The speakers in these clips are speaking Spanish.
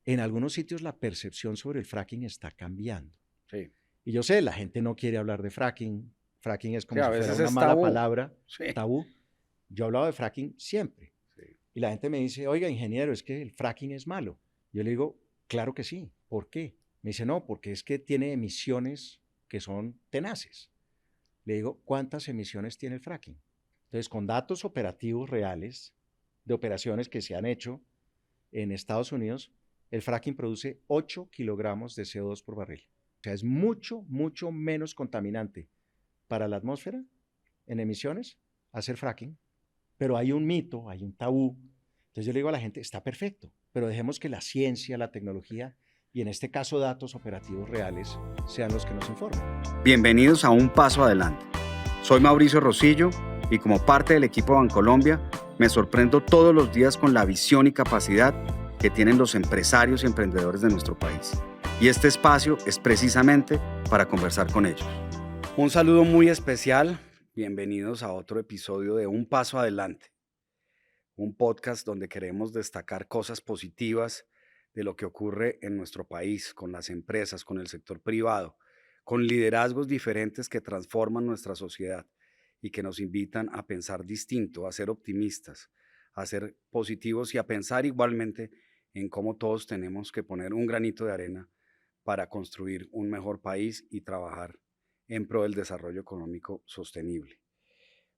en algunos sitios la percepción sobre el fracking está cambiando. Sí. Y yo sé, la gente no quiere hablar de fracking. Fracking es Sí, como a si fuera veces una es mala tabú. palabra, Sí. tabú. Yo he hablado de fracking siempre. Sí. Y la gente me dice, oiga, ingeniero, es que el fracking es malo. Yo le digo, claro que sí. ¿Por qué? Me dice, no, porque es que tiene emisiones que son tenaces. Le digo, ¿cuántas emisiones tiene el fracking? Entonces, con datos operativos reales de operaciones que se han hecho en Estados Unidos, el fracking produce 8 kilogramos de CO2 por barril. O sea, es mucho, mucho menos contaminante para la atmósfera en emisiones hacer fracking. Pero hay un mito, hay un tabú. Entonces yo le digo a la gente, está perfecto, pero dejemos que la ciencia, la tecnología y en este caso datos operativos reales sean los que nos informen. Bienvenidos a Un Paso Adelante. Soy Mauricio Rosillo y como parte del equipo Bancolombia me sorprendo todos los días con la visión y capacidad que tienen los empresarios y emprendedores de nuestro país. Y este espacio es precisamente para conversar con ellos. Un saludo muy especial. Bienvenidos a otro episodio de Un Paso Adelante. Un podcast donde queremos destacar cosas positivas de lo que ocurre en nuestro país, con las empresas, con el sector privado, con liderazgos diferentes que transforman nuestra sociedad y que nos invitan a pensar distinto, a ser optimistas, a ser positivos y a pensar igualmente en cómo todos tenemos que poner un granito de arena para construir un mejor país y trabajar en pro del desarrollo económico sostenible.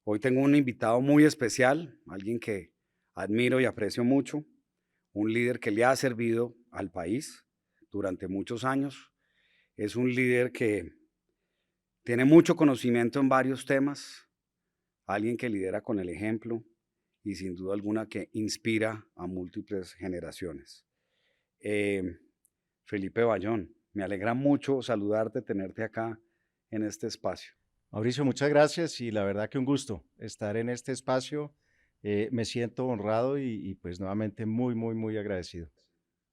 Hoy tengo un invitado muy especial, alguien que admiro y aprecio mucho, un líder que le ha servido al país durante muchos años. Es un líder que tiene mucho conocimiento en varios temas, alguien que lidera con el ejemplo y sin duda alguna que inspira a múltiples generaciones. Felipe Bayón, me alegra mucho saludarte, tenerte acá en este espacio. Mauricio, muchas gracias y la verdad que un gusto estar en este espacio. Me siento honrado y pues nuevamente muy, muy, muy agradecido.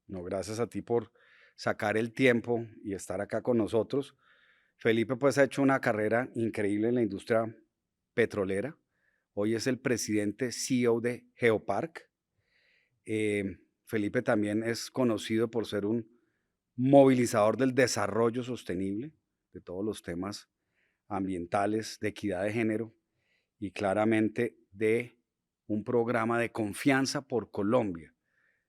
No, gracias a ti por sacar el tiempo y estar acá con nosotros. Felipe pues ha hecho una carrera increíble en la industria petrolera. Hoy es el presidente CEO de Geopark. Felipe también es conocido por ser un movilizador del desarrollo sostenible, de todos los temas ambientales, de equidad de género y claramente de un programa de confianza por Colombia,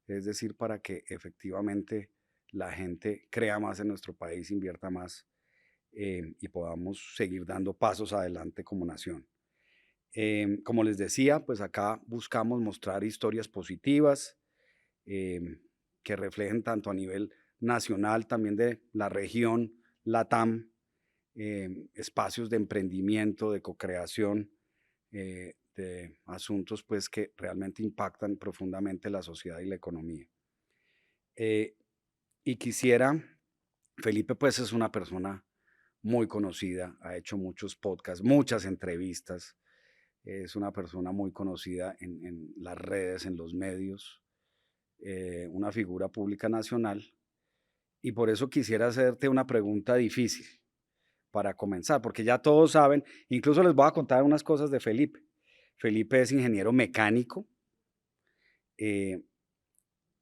es decir, para que efectivamente la gente crea más en nuestro país, invierta más y podamos seguir dando pasos adelante como nación. Como les decía, pues acá buscamos mostrar historias positivas que reflejen tanto a nivel nacional, también de la región LATAM, espacios de emprendimiento, de co-creación, de asuntos pues que realmente impactan profundamente la sociedad y la economía. Y quisiera, Felipe pues es una persona muy conocida, ha hecho muchos podcasts, muchas entrevistas, es una persona muy conocida en las redes, en los medios, una figura pública nacional. Y por eso quisiera hacerte una pregunta difícil para comenzar, porque ya todos saben, incluso les voy a contar unas cosas de Felipe. Felipe es ingeniero mecánico, eh,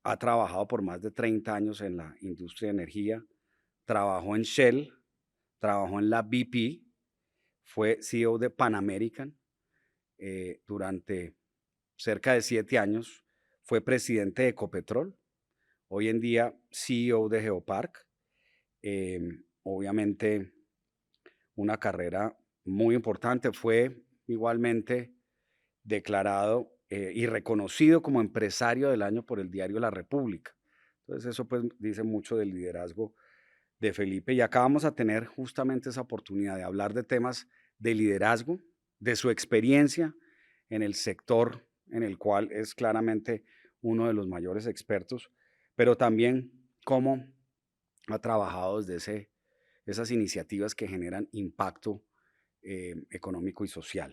ha trabajado por más de 30 años en la industria de energía, trabajó en Shell, trabajó en la BP, fue CEO de Pan American durante cerca de 7 años, fue presidente de Ecopetrol, hoy en día CEO de Geopark, obviamente una carrera muy importante, fue igualmente declarado y reconocido como empresario del año por el diario La República. Entonces eso pues dice mucho del liderazgo de Felipe y acá vamos a tener justamente esa oportunidad de hablar de temas de liderazgo, de su experiencia en el sector en el cual es claramente uno de los mayores expertos, pero también cómo ha trabajado desde esas iniciativas que generan impacto económico y social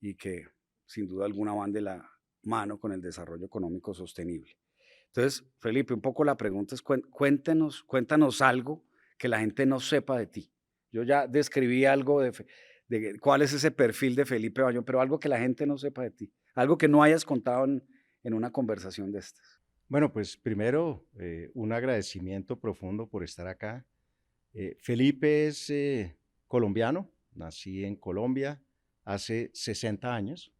y que sin duda alguna van de la mano con el desarrollo económico sostenible. Entonces, Felipe, un poco la pregunta es, cuéntanos algo que la gente no sepa de ti. Yo ya describí algo de cuál es ese perfil de Felipe Bayón, pero algo que la gente no sepa de ti, algo que no hayas contado en una conversación de estas. Bueno, pues primero, un agradecimiento profundo por estar acá. Felipe es colombiano, nací en Colombia hace 60 años.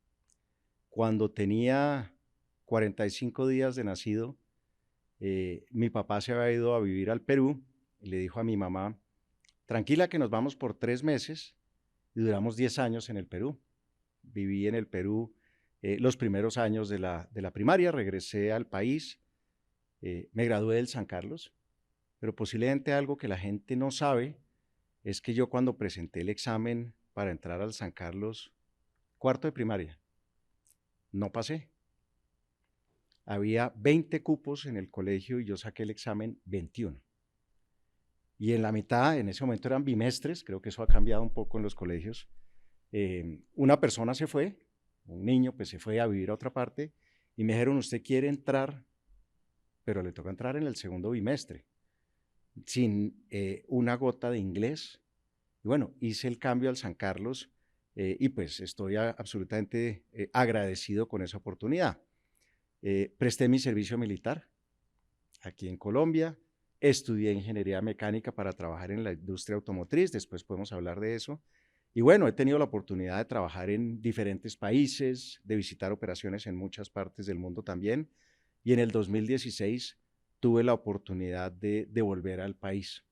Cuando tenía 45 días de nacido, mi papá se había ido a vivir al Perú y le dijo a mi mamá, tranquila que nos vamos por 3 meses, y duramos 10 años en el Perú. Viví en el Perú los primeros años de la primaria, regresé al país, me gradué del San Carlos, pero posiblemente algo que la gente no sabe es que yo cuando presenté el examen para entrar al San Carlos, cuarto de primaria, no pasé. Había 20 cupos en el colegio y yo saqué el examen 21. Y en la mitad, en ese momento eran bimestres, creo que eso ha cambiado un poco en los colegios. Una persona se fue, un niño pues se fue a vivir a otra parte y me dijeron, usted quiere entrar, pero le toca entrar en el segundo bimestre, sin una gota de inglés. Y bueno, hice el cambio al San Carlos y pues estoy absolutamente agradecido con esa oportunidad. Presté mi servicio militar aquí en Colombia, estudié ingeniería mecánica para trabajar en la industria automotriz, después podemos hablar de eso. Y bueno, he tenido la oportunidad de trabajar en diferentes países, de visitar operaciones en muchas partes del mundo también. Y en el 2016 tuve la oportunidad de volver al país.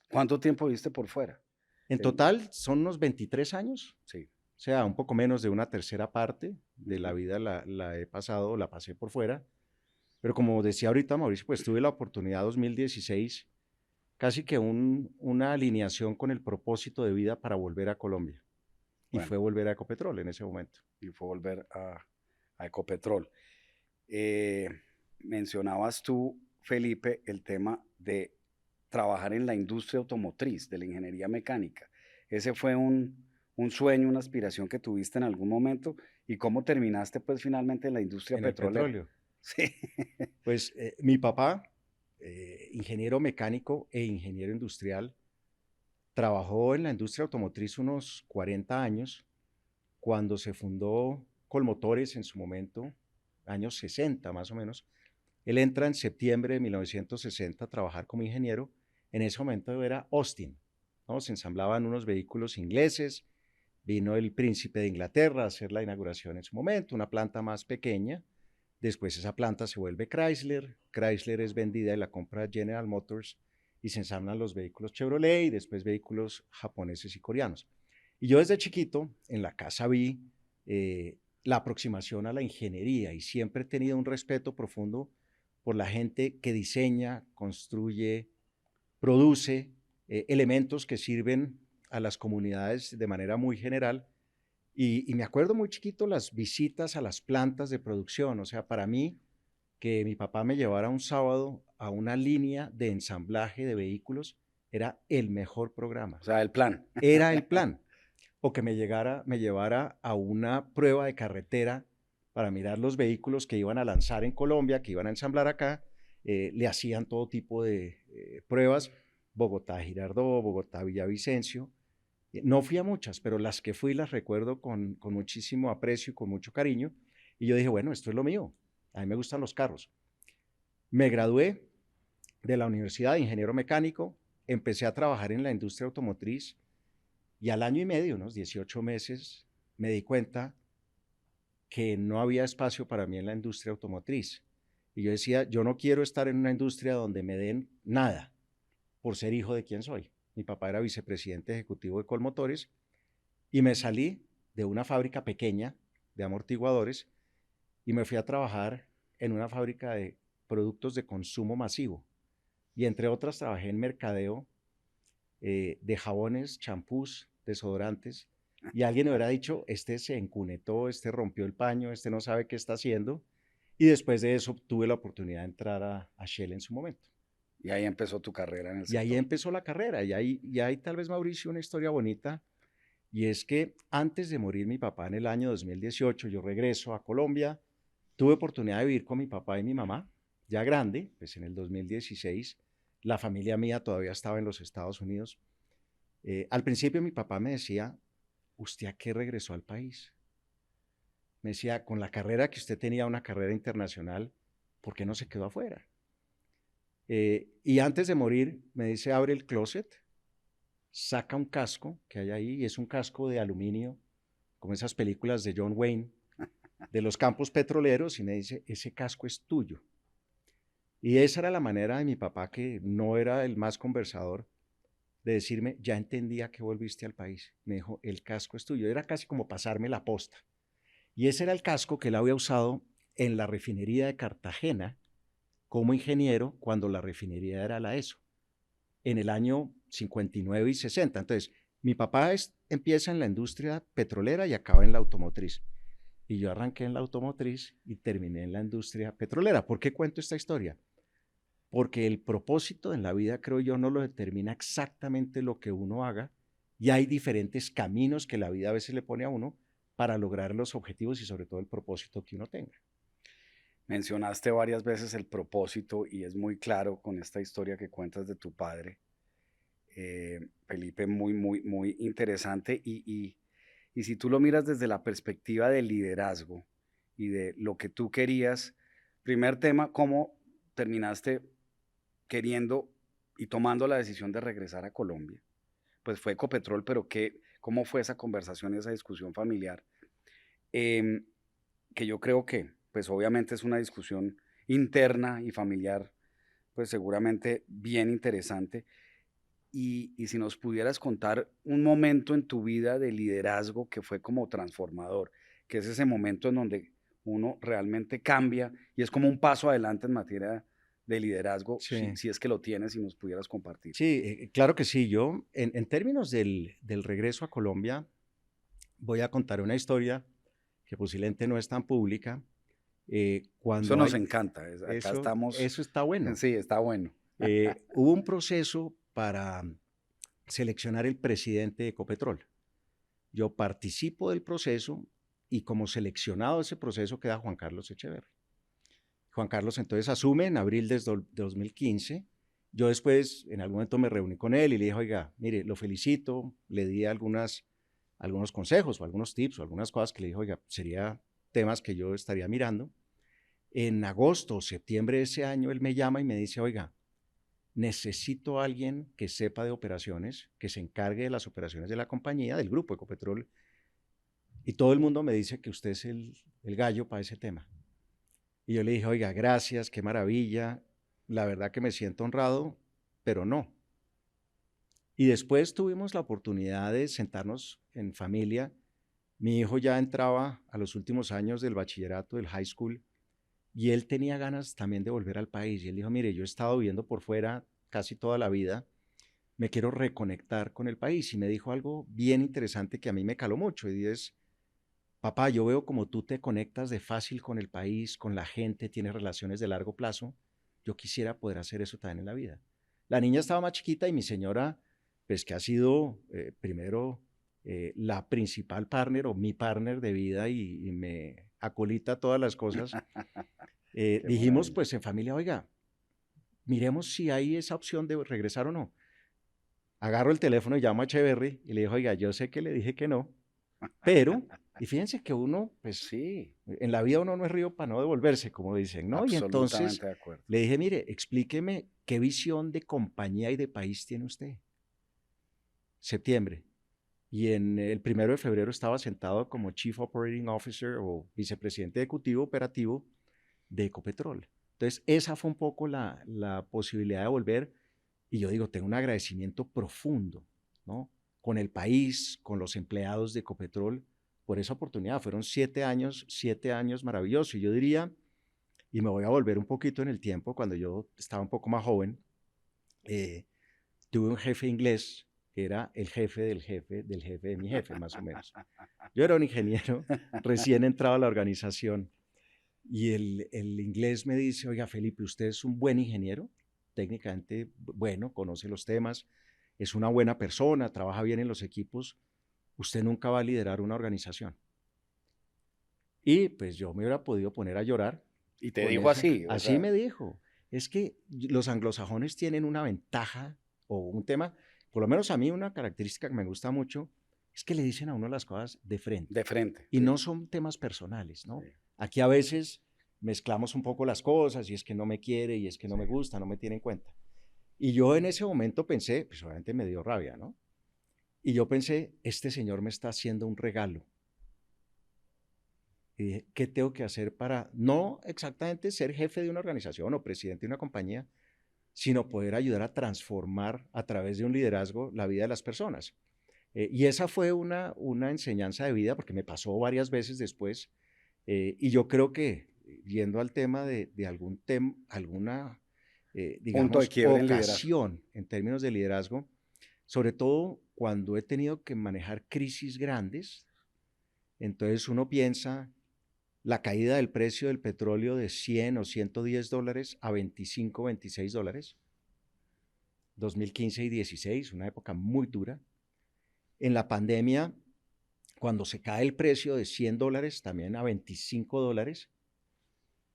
¿Cuánto tiempo viste por fuera? En total son unos 23 años, Sí. o sea, un poco menos de una tercera parte de la vida la he pasado, la pasé por fuera. Pero como decía ahorita Mauricio, pues tuve la oportunidad 2016, casi que una alineación con el propósito de vida para volver a Colombia. Y Bueno, fue volver a Ecopetrol en ese momento. y fue volver a Ecopetrol. Eh, Mencionabas tú, Felipe, el tema de trabajar en la industria automotriz, de la ingeniería mecánica. ¿Ese fue un sueño, una aspiración que tuviste en algún momento? ¿Y cómo terminaste pues finalmente en la industria En el petrolera? petróleo. Sí. Pues mi papá, ingeniero mecánico e ingeniero industrial, trabajó en la industria automotriz unos 40 años cuando se fundó Colmotores en su momento, años 60 más o menos. Él entra en septiembre de 1960 a trabajar como ingeniero. En ese momento era Austin, ¿no? Se ensamblaban unos vehículos ingleses, vino el príncipe de Inglaterra a hacer la inauguración en su momento, una planta más pequeña. Después esa planta se vuelve Chrysler, Chrysler es vendida y la compra General Motors y se ensamblan los vehículos Chevrolet y después vehículos japoneses y coreanos. Y yo desde chiquito en la casa vi la aproximación a la ingeniería y siempre he tenido un respeto profundo por la gente que diseña, construye, produce elementos que sirven a las comunidades de manera muy general. Y me acuerdo muy chiquito las visitas a las plantas de producción. O sea, para mí, que mi papá me llevara un sábado a una línea de ensamblaje de vehículos era el mejor programa. O sea, el plan. Era el plan. O que me llevara a una prueba de carretera para mirar los vehículos que iban a lanzar en Colombia, que iban a ensamblar acá. Le hacían todo tipo de pruebas, Bogotá-Girardot, Bogotá-Villavicencio. No fui a muchas, pero las que fui las recuerdo con muchísimo aprecio y con mucho cariño. Y yo dije, bueno, esto es lo mío. A mí me gustan los carros. Me gradué de la Universidad de Ingeniero Mecánico, empecé a trabajar en la industria automotriz y al año y medio, unos 18 meses, me di cuenta que no había espacio para mí en la industria automotriz. Y yo decía, yo no quiero estar en una industria donde me den nada por ser hijo de quien soy. Mi papá era vicepresidente ejecutivo de Colmotores y me salí de una fábrica pequeña de amortiguadores y me fui a trabajar en una fábrica de productos de consumo masivo. Y entre otras trabajé en mercadeo de jabones, champús, desodorantes. Y alguien me hubiera dicho, este se encunetó, este rompió el paño, este no sabe qué está haciendo. Y después de eso tuve la oportunidad de entrar a Shell en su momento. Y ahí empezó tu carrera en el Y ahí sector. empezó la carrera. Y hay tal vez, Mauricio, una historia bonita. Y es que antes de morir mi papá en el año 2018, yo regreso a Colombia. Tuve oportunidad de vivir con mi papá y mi mamá, ya grande, pues en el 2016. La familia mía todavía estaba en los Estados Unidos. Al principio mi papá me decía, ¿usted a qué regresó al país? Me decía, con la carrera que usted tenía, una carrera internacional, ¿por qué no se quedó afuera? Y antes de morir me dice, abre el closet, saca un casco que hay ahí, y es un casco de aluminio, como esas películas de John Wayne, de los campos petroleros, y me dice, ese casco es tuyo. Y esa era la manera de mi papá, que no era el más conversador, de decirme, ya entendía que volviste al país. Me dijo, el casco es tuyo. Era casi como pasarme la posta. Y ese era el casco que él había usado en la refinería de Cartagena como ingeniero cuando la refinería era la ESO, en el año 59 y 60. Entonces, mi papá empieza en la industria petrolera y acaba en la automotriz. Y yo arranqué en la automotriz y terminé en la industria petrolera. ¿Por qué cuento esta historia? Porque el propósito en la vida, creo yo, no lo determina exactamente lo que uno haga, y hay diferentes caminos que la vida a veces le pone a uno para lograr los objetivos y sobre todo el propósito que uno tenga. Mencionaste varias veces el propósito y es muy claro con esta historia que cuentas de tu padre, Felipe, muy interesante. Y si tú lo miras desde la perspectiva del liderazgo y de lo que tú querías, primer tema, ¿cómo terminaste queriendo y tomando la decisión de regresar a Colombia? Pues fue Ecopetrol, pero ¿cómo fue esa conversación, esa discusión familiar? Que yo creo que, pues obviamente es una discusión interna y familiar, pues seguramente bien interesante. Y si nos pudieras contar un momento en tu vida de liderazgo que fue como transformador, que es ese momento en donde uno realmente cambia y es como un paso adelante en materia de liderazgo, Sí, si es que lo tienes y nos pudieras compartir. sí, claro que sí. Yo, en términos del regreso a Colombia, voy a contar una historia que posiblemente no es tan pública. Eso Cuando nos hay, encanta, acá estamos, eso está bueno. sí, está bueno. Hubo un proceso para seleccionar el presidente de Ecopetrol. Yo participo del proceso y como seleccionado de ese proceso queda Juan Carlos Echeverri. Juan Carlos entonces asume en abril de 2015. Yo después en algún momento me reuní con él y le dije, oiga, mire, lo felicito, le di algunos consejos o algunos tips o algunas cosas que le dije, oiga, sería temas que yo estaría mirando. En agosto o septiembre de ese año él me llama y me dice, oiga, necesito a alguien que sepa de operaciones, que se encargue de las operaciones de la compañía, del grupo Ecopetrol, y todo el mundo me dice que usted es el gallo para ese tema. Y yo le dije, oiga, gracias, qué maravilla, la verdad que me siento honrado, pero no. Y después tuvimos la oportunidad de sentarnos en familia. Mi hijo ya entraba a los últimos años del bachillerato, del high school, y él tenía ganas también de volver al país. Y él dijo, mire, yo he estado viviendo por fuera casi toda la vida, me quiero reconectar con el país. Y me dijo algo bien interesante que a mí me caló mucho, y es, papá, yo veo como tú te conectas de fácil con el país, con la gente, tienes relaciones de largo plazo. Yo quisiera poder hacer eso también en la vida. La niña estaba más chiquita y mi señora, pues que ha sido primero la principal partner o mi partner de vida y me acolita todas las cosas, dijimos Maravilla. pues en familia, oiga, miremos si hay esa opción de regresar o no. Agarro el teléfono y llamo a Echeverry y le digo, oiga, yo sé que le dije que no, pero, y fíjense que uno, pues, Sí, en la vida uno no es río para no devolverse, como dicen, ¿no? Y entonces absolutamente de acuerdo. le dije, mire, explíqueme qué visión de compañía y de país tiene usted. Septiembre. Y en el 1 de febrero estaba sentado como Chief Operating Officer o vicepresidente ejecutivo operativo de Ecopetrol. Entonces, esa fue un poco la posibilidad de volver. Y yo digo, tengo un agradecimiento profundo, ¿no? Con el país, con los empleados de Ecopetrol, por esa oportunidad. Fueron 7 años maravillosos. Y yo diría, y me voy a volver un poquito en el tiempo, cuando yo estaba un poco más joven, tuve un jefe inglés que era el jefe del jefe del jefe de mi jefe, más o menos. Yo era un ingeniero recién entrado a la organización y el inglés me dice, oiga, Felipe, usted es un buen ingeniero, técnicamente bueno, conoce los temas, es una buena persona, trabaja bien en los equipos, usted nunca va a liderar una organización. Y pues yo me hubiera podido poner a llorar Y te con dijo eso. así, o Así sea, me dijo. Es que los anglosajones tienen una ventaja o un tema, por lo menos a mí una característica que me gusta mucho, es que le dicen a uno las cosas de frente. de frente. Y Sí, no son temas personales, ¿no? sí. Aquí a veces mezclamos un poco las cosas y es que no me quiere y es que no me gusta, no me tiene en cuenta. Y yo en ese momento pensé, pues obviamente me dio rabia, ¿no? Y yo pensé, este señor me está haciendo un regalo. Y dije, ¿qué tengo que hacer para no exactamente ser jefe de una organización o presidente de una compañía, sino poder ayudar a transformar a través de un liderazgo la vida de las personas? Y esa fue una enseñanza de vida porque me pasó varias veces después. Y yo creo que, yendo al tema de alguna, Punto de digamos, quiebre en liderazgo. ocasión en términos de liderazgo, sobre todo cuando he tenido que manejar crisis grandes, entonces uno piensa la caída del precio del petróleo de 100 o 110 dólares a 25, 26 dólares, 2015 y 16, una época muy dura. En la pandemia, cuando se cae el precio de 100 dólares también a 25 dólares,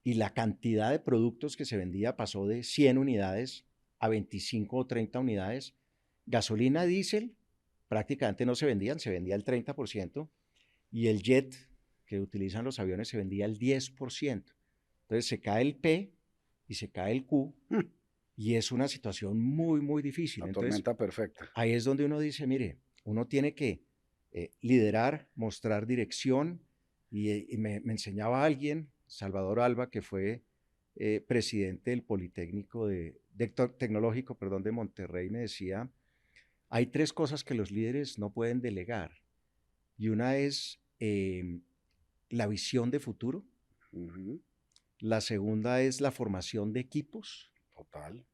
y la cantidad de productos que se vendía pasó de 100 unidades a 25 o 30 unidades. Gasolina, diésel, prácticamente no se vendían, se vendía el 30%, y el jet que utilizan los aviones se vendía el 10%. Entonces se cae el P y se cae el Q, y es una situación muy, muy difícil. La Entonces, tormenta perfecta. ahí es donde uno dice, mire, uno tiene que liderar, mostrar dirección, y me enseñaba alguien, Salvador Alba, que fue presidente del Politécnico Tecnológico, perdón, de Monterrey, me decía, hay tres cosas que los líderes no pueden delegar, y una es la visión de futuro, la segunda es la formación de equipos, Total.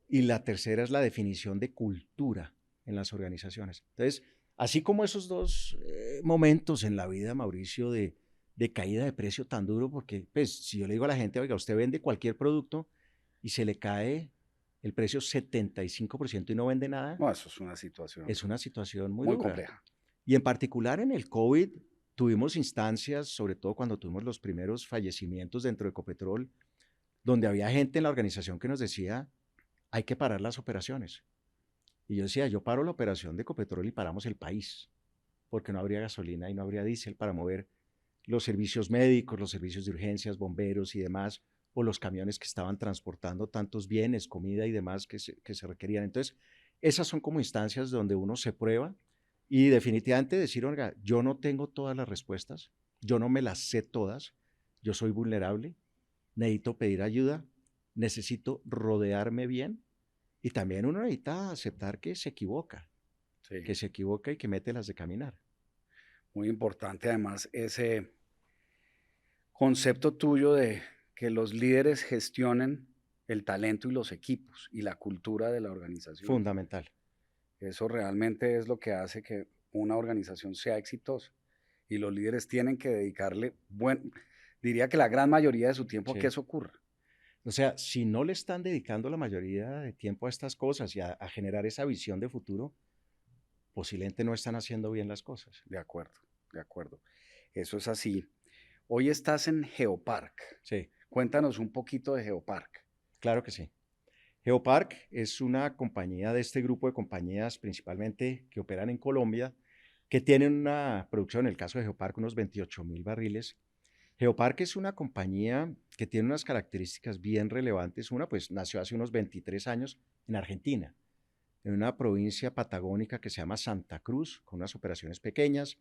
y la tercera es la definición de cultura en las organizaciones. Entonces, así como esos dos momentos en la vida, Mauricio, de caída de precio tan duro, porque pues, si yo le digo a la gente, oiga, usted vende cualquier producto y se le cae el precio 75% y no vende nada, No, eso es una situación es una situación muy muy dura. compleja. Y en particular en el COVID tuvimos instancias, sobre todo cuando tuvimos los primeros fallecimientos dentro de Ecopetrol, donde había gente en la organización que nos decía, hay que parar las operaciones. Y yo decía, yo paro la operación de Ecopetrol y paramos el país, porque no habría gasolina y no habría diésel para mover los servicios médicos, los servicios de urgencias, bomberos y demás, o los camiones que estaban transportando tantos bienes, comida y demás que se requerían. Entonces, esas son como instancias donde uno se prueba y definitivamente decir, oiga, yo no tengo todas las respuestas, yo no me las sé todas, yo soy vulnerable, necesito pedir ayuda, necesito rodearme bien, y también uno necesita aceptar que se equivoca, Sí. y que mete las de caminar. Muy importante además ese concepto tuyo de que los líderes gestionen el talento y los equipos y la cultura de la organización. Fundamental. Eso realmente es lo que hace que una organización sea exitosa. Y los líderes tienen que dedicarle, diría que la gran mayoría de su tiempo a que eso ocurra. O sea, si no le están dedicando la mayoría de tiempo a estas cosas y a generar esa visión de futuro, posiblemente no están haciendo bien las cosas. De acuerdo, de acuerdo. Eso es así. Hoy estás en Geopark. Sí. Cuéntanos un poquito de Geopark. Claro que sí. Geopark es una compañía de este grupo de compañías principalmente que operan en Colombia, que tienen una producción, en el caso de Geopark, unos 28,000 barriles. Geopark es una compañía que tiene unas características bien relevantes. Una, pues nació hace unos 23 años en Argentina, en una provincia patagónica que se llama Santa Cruz, con unas operaciones pequeñas.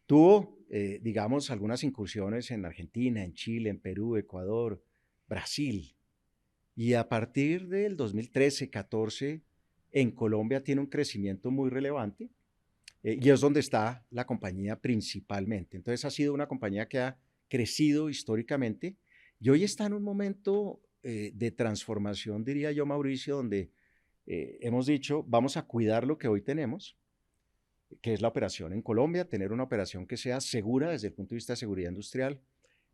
Tuvo, digamos, algunas incursiones en Argentina, en Chile, en Perú, Ecuador, Brasil. Y a partir del 2013-14, en Colombia tiene un crecimiento muy relevante, y es donde está la compañía principalmente. Entonces ha sido una compañía que ha crecido históricamente y hoy está en un momento de transformación, diría yo, Mauricio, donde hemos dicho, vamos a cuidar lo que hoy tenemos, que es la operación en Colombia, tener una operación que sea segura desde el punto de vista de seguridad industrial,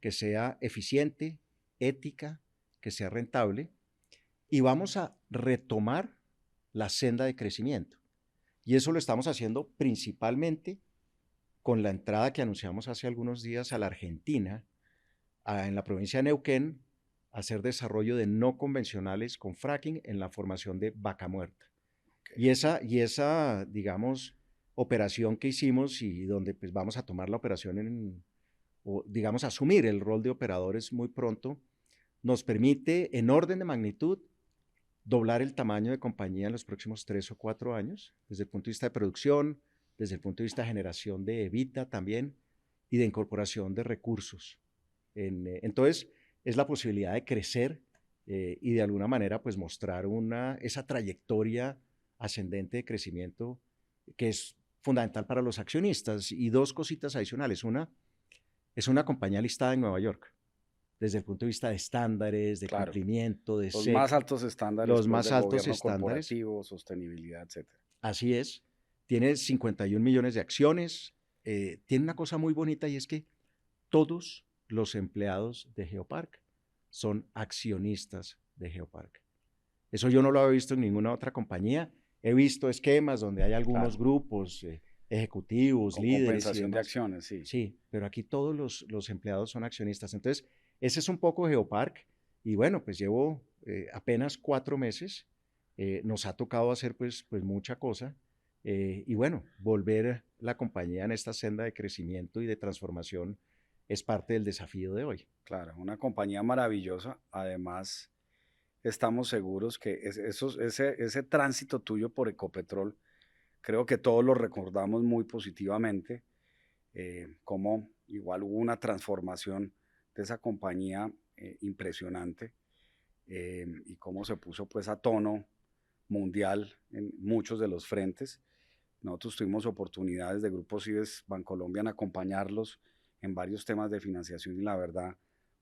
que sea eficiente, ética, que sea rentable, y vamos a retomar la senda de crecimiento. Y eso lo estamos haciendo principalmente con la entrada que anunciamos hace algunos días a la Argentina, en la provincia de Neuquén, a hacer desarrollo de no convencionales con fracking en la formación de Vaca Muerta. Okay. Y esa, digamos, operación que hicimos y donde pues, vamos a tomar la operación o digamos asumir el rol de operadores muy pronto, nos permite en orden de magnitud doblar el tamaño de compañía en los próximos 3 o 4 años, desde el punto de vista de producción, desde el punto de vista de generación de EBITDA también y de incorporación de recursos. Entonces, es la posibilidad de crecer y de alguna manera pues mostrar esa trayectoria ascendente de crecimiento que es fundamental para los accionistas. Y dos cositas adicionales. Una, es una compañía listada en Nueva York, desde el punto de vista de estándares, de Claro, cumplimiento, de los SEC, más altos estándares los pues, más de altos gobierno estándares. corporativo, sostenibilidad, etcétera. Así es. Tiene 51 millones de acciones. Tiene una cosa muy bonita y es que todos los empleados de Geopark son accionistas de Geopark. Eso yo no lo había visto en ninguna otra compañía. He visto esquemas donde hay algunos grupos ejecutivos, con líderes y compensación de demás. acciones, sí. Sí, pero aquí todos los empleados son accionistas. Entonces, ese es un poco Geopark. Y bueno, pues llevo apenas 4 meses. Nos ha tocado hacer pues mucha cosa. Y bueno, volver la compañía en esta senda de crecimiento y de transformación es parte del desafío de hoy. Claro, una compañía maravillosa. Además, estamos seguros que ese tránsito tuyo por Ecopetrol, creo que todos lo recordamos muy positivamente, como igual hubo una transformación de esa compañía impresionante y cómo se puso pues a tono mundial en muchos de los frentes. Nosotros tuvimos oportunidades de Grupo Cides Bancolombia en acompañarlos en varios temas de financiación y la verdad,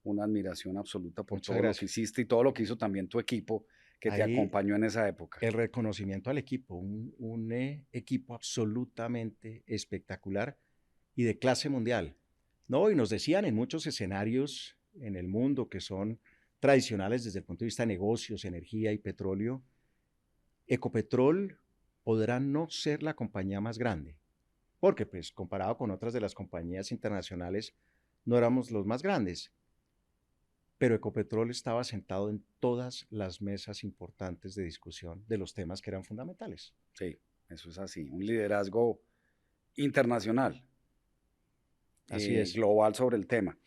una admiración absoluta por Muchas todo lo que gracias. hiciste y todo lo que hizo también tu equipo que te Ahí acompañó en esa época. el reconocimiento al equipo, un equipo absolutamente espectacular y de clase mundial. ¿No? Y nos decían en muchos escenarios en el mundo que son tradicionales desde el punto de vista de negocios, energía y petróleo, Ecopetrol podrá no ser la compañía más grande, porque pues comparado con otras de las compañías internacionales no éramos los más grandes, pero Ecopetrol estaba sentado en todas las mesas importantes de discusión de los temas que eran fundamentales. Sí, eso es así, un liderazgo internacional, Así es. global sobre el tema.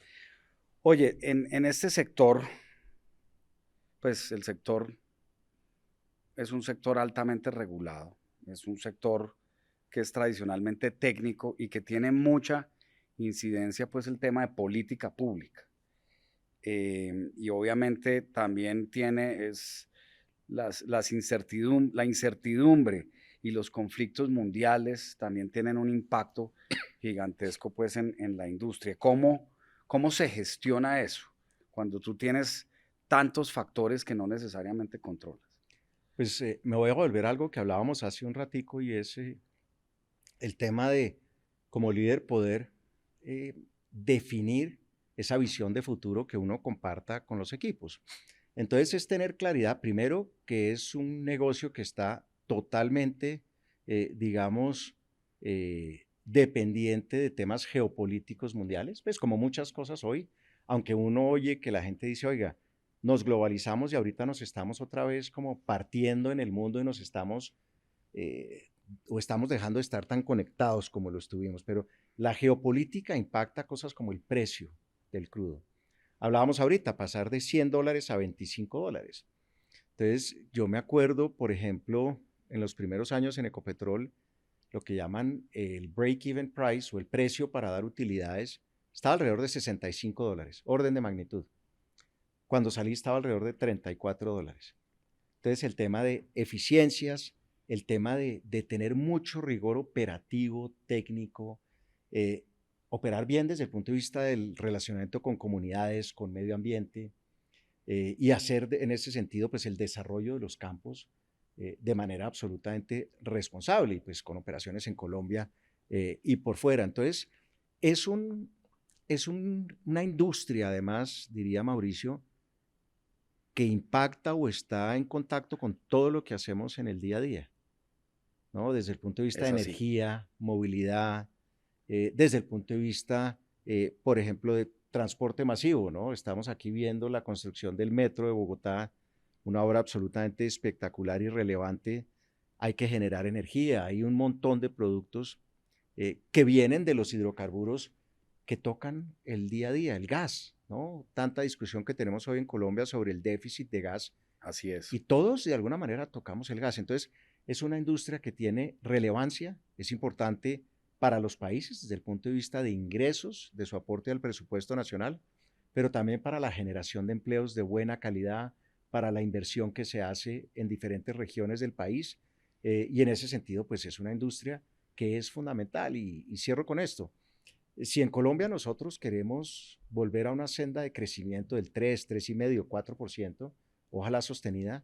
Oye, en este sector, pues el sector es un sector altamente regulado, es un sector que es tradicionalmente técnico y que tiene mucha incidencia pues el tema de política pública. Y obviamente también tiene la incertidumbre y los conflictos mundiales también tienen un impacto gigantesco pues en la industria. ¿Cómo se gestiona eso cuando tú tienes tantos factores que no necesariamente controlas? Pues me voy a volver a algo que hablábamos hace un ratico y es el tema de, como líder, poder definir esa visión de futuro que uno comparta con los equipos. Entonces es tener claridad, primero, que es un negocio que está totalmente, digamos, dependiente de temas geopolíticos mundiales, pues como muchas cosas hoy, aunque uno oye que la gente dice, oiga, nos globalizamos y ahorita nos estamos otra vez como partiendo en el mundo y nos estamos, o estamos dejando de estar tan conectados como lo estuvimos, pero la geopolítica impacta cosas como el precio del crudo. Hablábamos ahorita, pasar de $100 a $25. Entonces, yo me acuerdo, por ejemplo, en los primeros años en Ecopetrol, lo que llaman el break-even price o el precio para dar utilidades, estaba alrededor de $65, orden de magnitud. Cuando salí estaba alrededor de $34. Entonces, el tema de eficiencias, el tema de tener mucho rigor operativo, técnico, operar bien desde el punto de vista del relacionamiento con comunidades, con medio ambiente, y hacer en ese sentido pues el desarrollo de los campos de manera absolutamente responsable y pues con operaciones en Colombia y por fuera. Entonces es una industria además, diría Mauricio, que impacta o está en contacto con todo lo que hacemos en el día a día, ¿no? Desde el punto de vista de Es así. energía, movilidad, desde el punto de vista, por ejemplo, de transporte masivo, ¿no? Estamos aquí viendo la construcción del metro de Bogotá, una obra absolutamente espectacular y relevante. Hay que generar energía, hay un montón de productos que vienen de los hidrocarburos que tocan el día a día, el gas, ¿no? Tanta discusión que tenemos hoy en Colombia sobre el déficit de gas Así es. y todos de alguna manera tocamos el gas. Entonces, es una industria que tiene relevancia, es importante para los países desde el punto de vista de ingresos, de su aporte al presupuesto nacional, pero también para la generación de empleos de buena calidad, para la inversión que se hace en diferentes regiones del país. Y en ese sentido, pues es una industria que es fundamental. Y cierro con esto. Si en Colombia nosotros queremos volver a una senda de crecimiento del 3, 3,5, 4%, ojalá sostenida,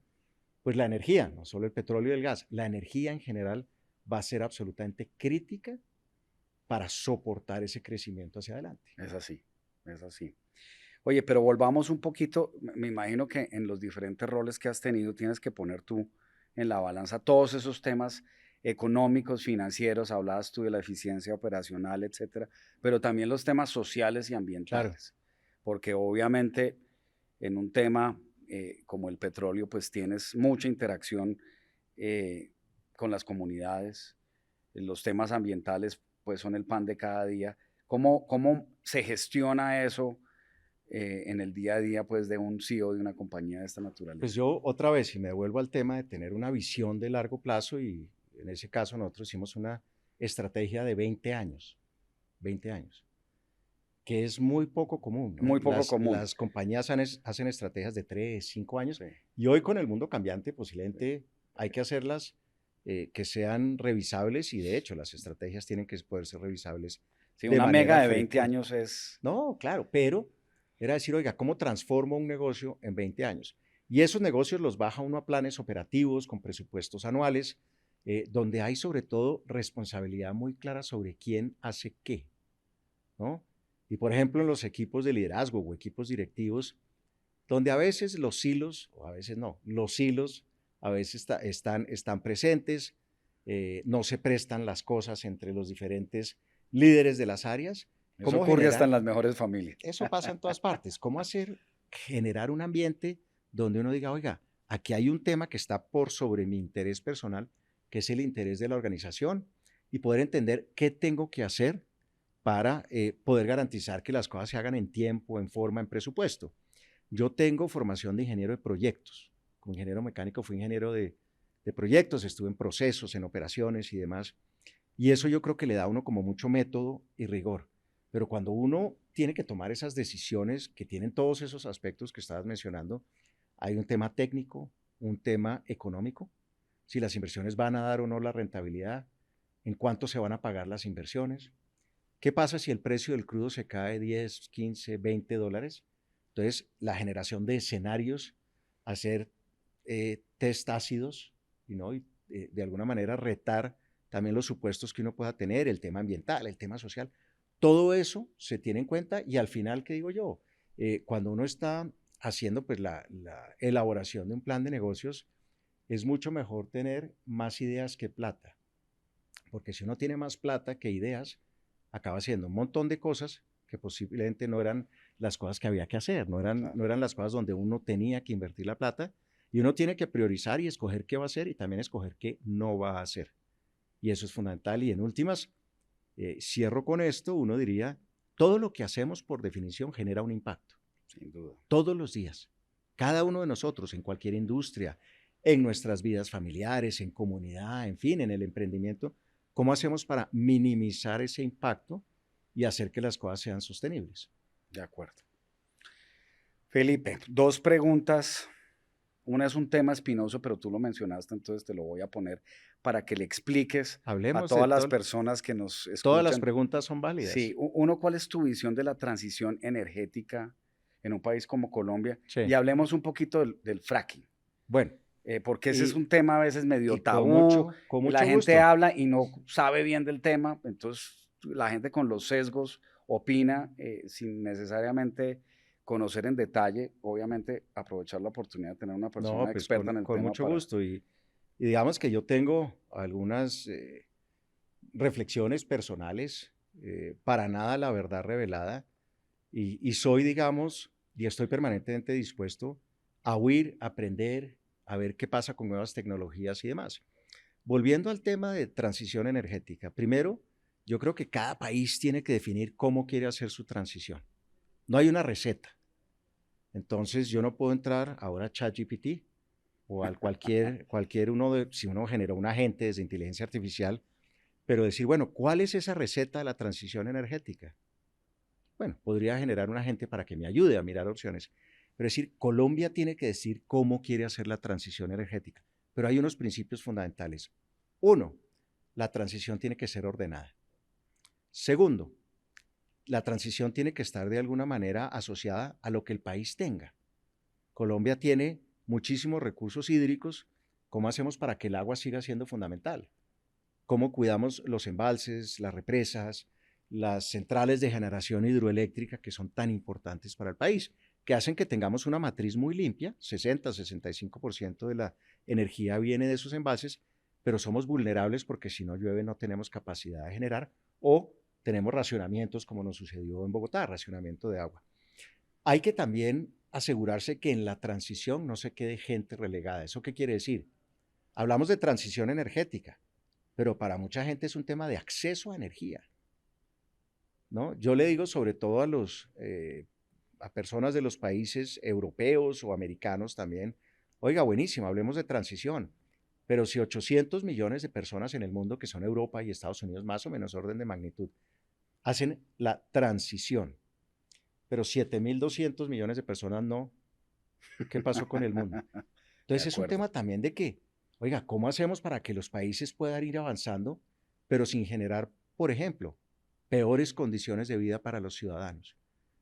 pues la energía, no solo el petróleo y el gas, la energía en general va a ser absolutamente crítica para soportar ese crecimiento hacia adelante. Es así, es así. Oye, pero volvamos un poquito, me imagino que en los diferentes roles que has tenido tienes que poner tú en la balanza todos esos temas económicos, financieros, hablabas tú de la eficiencia operacional, etcétera, pero también los temas sociales y ambientales, porque obviamente en un tema como el petróleo, pues tienes mucha interacción con las comunidades, los temas ambientales pues son el pan de cada día. ¿Cómo se gestiona eso en el día a día pues de un CEO de una compañía de esta naturaleza? Pues yo otra vez, si me devuelvo al tema de tener una visión de largo plazo, y en ese caso nosotros hicimos una estrategia de 20 años, 20 años, que es muy poco común, ¿no? Muy poco común. Las compañías hacen estrategias de 3, 5 años, Sí. y hoy con el mundo cambiante posiblemente hay que hacerlas que sean revisables, y de hecho las estrategias tienen que poder ser revisables. Sí, de una manera mega de 20 frecuente. años es... No, claro, pero era decir, oiga, ¿cómo transformo un negocio en 20 años? Y esos negocios los baja uno a planes operativos con presupuestos anuales, donde hay sobre todo responsabilidad muy clara sobre quién hace qué, ¿no? Y por ejemplo, en los equipos de liderazgo o equipos directivos, donde a veces los silos, o a veces no, los silos a veces están presentes, no se prestan las cosas entre los diferentes líderes de las áreas. Eso ocurre hasta en las mejores familias. Eso pasa en todas partes. ¿Cómo generar un ambiente donde uno diga, oiga, aquí hay un tema que está por sobre mi interés personal, que es el interés de la organización, y poder entender qué tengo que hacer para poder garantizar que las cosas se hagan en tiempo, en forma, en presupuesto? Yo tengo formación de ingeniero de proyectos. Como ingeniero mecánico fui ingeniero de proyectos, estuve en procesos, en operaciones y demás. Y eso yo creo que le da a uno como mucho método y rigor. Pero cuando uno tiene que tomar esas decisiones que tienen todos esos aspectos que estabas mencionando, hay un tema técnico, un tema económico, si las inversiones van a dar o no la rentabilidad, en cuánto se van a pagar las inversiones, qué pasa si el precio del crudo se cae 10, 15, 20 dólares. Entonces, la generación de escenarios, hacer test ácidos, ¿no? Y de alguna manera retar también los supuestos que uno pueda tener, el tema ambiental, el tema social. Todo eso se tiene en cuenta, y al final, ¿qué digo yo? Cuando uno está haciendo pues la elaboración de un plan de negocios, es mucho mejor tener más ideas que plata, porque si uno tiene más plata que ideas, acaba haciendo un montón de cosas que posiblemente no eran las cosas que había que hacer, no eran las cosas donde uno tenía que invertir la plata, y uno tiene que priorizar y escoger qué va a hacer y también escoger qué no va a hacer. Y eso es fundamental. Y en últimas, cierro con esto, uno diría, todo lo que hacemos por definición genera un impacto. Sin duda. Todos los días. Cada uno de nosotros, en cualquier industria, en nuestras vidas familiares, en comunidad, en fin, en el emprendimiento, ¿cómo hacemos para minimizar ese impacto y hacer que las cosas sean sostenibles? De acuerdo. Felipe, 2 preguntas. Una es un tema espinoso, pero tú lo mencionaste, entonces te lo voy a poner para que le expliques Hablemos a todas las personas que nos escuchan. Todas las preguntas son válidas. Sí, uno, ¿cuál es tu visión de la transición energética en un país como Colombia? Sí. Y hablemos un poquito del fracking. Bueno. Porque ese es un tema a veces medio tabú. Con mucho la gente gusto. habla y no sabe bien del tema, entonces la gente con los sesgos opina sin necesariamente conocer en detalle. Obviamente aprovechar la oportunidad de tener una persona experta en el tema. Con mucho gusto. Y digamos que yo tengo algunas reflexiones personales, para nada la verdad revelada, y soy, digamos, y estoy permanentemente dispuesto a oír, aprender, a ver qué pasa con nuevas tecnologías y demás. Volviendo al tema de transición energética, primero, Yo creo que cada país tiene que definir cómo quiere hacer su transición. No hay una receta. Entonces yo no puedo entrar ahora a ChatGPT o al cualquier uno de, si uno generó un agente desde inteligencia artificial, pero decir, bueno, ¿cuál es esa receta de la transición energética? Bueno, podría generar un agente para que me ayude a mirar opciones. Pero es decir, Colombia tiene que decir cómo quiere hacer la transición energética. Pero hay unos principios fundamentales. Uno, la transición tiene que ser ordenada. Segundo, la transición tiene que estar de alguna manera asociada a lo que el país tenga. Colombia tiene muchísimos recursos hídricos. ¿Cómo hacemos para que el agua siga siendo fundamental? ¿Cómo cuidamos los embalses, las represas, las centrales de generación hidroeléctrica que son tan importantes para el país, que hacen que tengamos una matriz muy limpia? 60-65% de la energía viene de esos embalses, pero somos vulnerables porque si no llueve no tenemos capacidad de generar o tenemos racionamientos como nos sucedió en Bogotá, racionamiento de agua. Hay que también asegurarse que en la transición no se quede gente relegada. ¿Eso qué quiere decir? Hablamos de transición energética, pero para mucha gente es un tema de acceso a energía, ¿no? Yo le digo sobre todo a personas de los países europeos o americanos también, oiga, buenísimo, hablemos de transición, pero si 800 millones de personas en el mundo, que son Europa y Estados Unidos, más o menos orden de magnitud, hacen la transición, pero 7.200 millones de personas no, ¿qué pasó con el mundo? De Entonces es un acuerdo. tema también de que, oiga, ¿cómo hacemos para que los países puedan ir avanzando, pero sin generar, por ejemplo, peores condiciones de vida para los ciudadanos?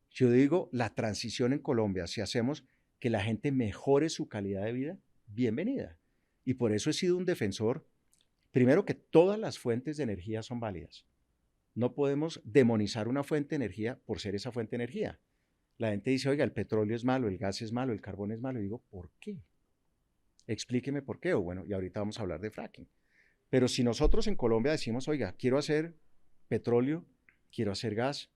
Yo digo, la transición en Colombia, si hacemos que la gente mejore su calidad de vida, bienvenida. Y por eso he sido un defensor, primero que todas las fuentes de energía son válidas. No podemos demonizar una fuente de energía por ser esa fuente de energía. La gente dice, oiga, el petróleo es malo, el gas es malo, el carbón es malo. Y digo, ¿por qué? Explíqueme por qué. O bueno, y ahorita vamos a hablar de fracking. Pero si nosotros en Colombia decimos, oiga, quiero hacer petróleo, quiero hacer gas,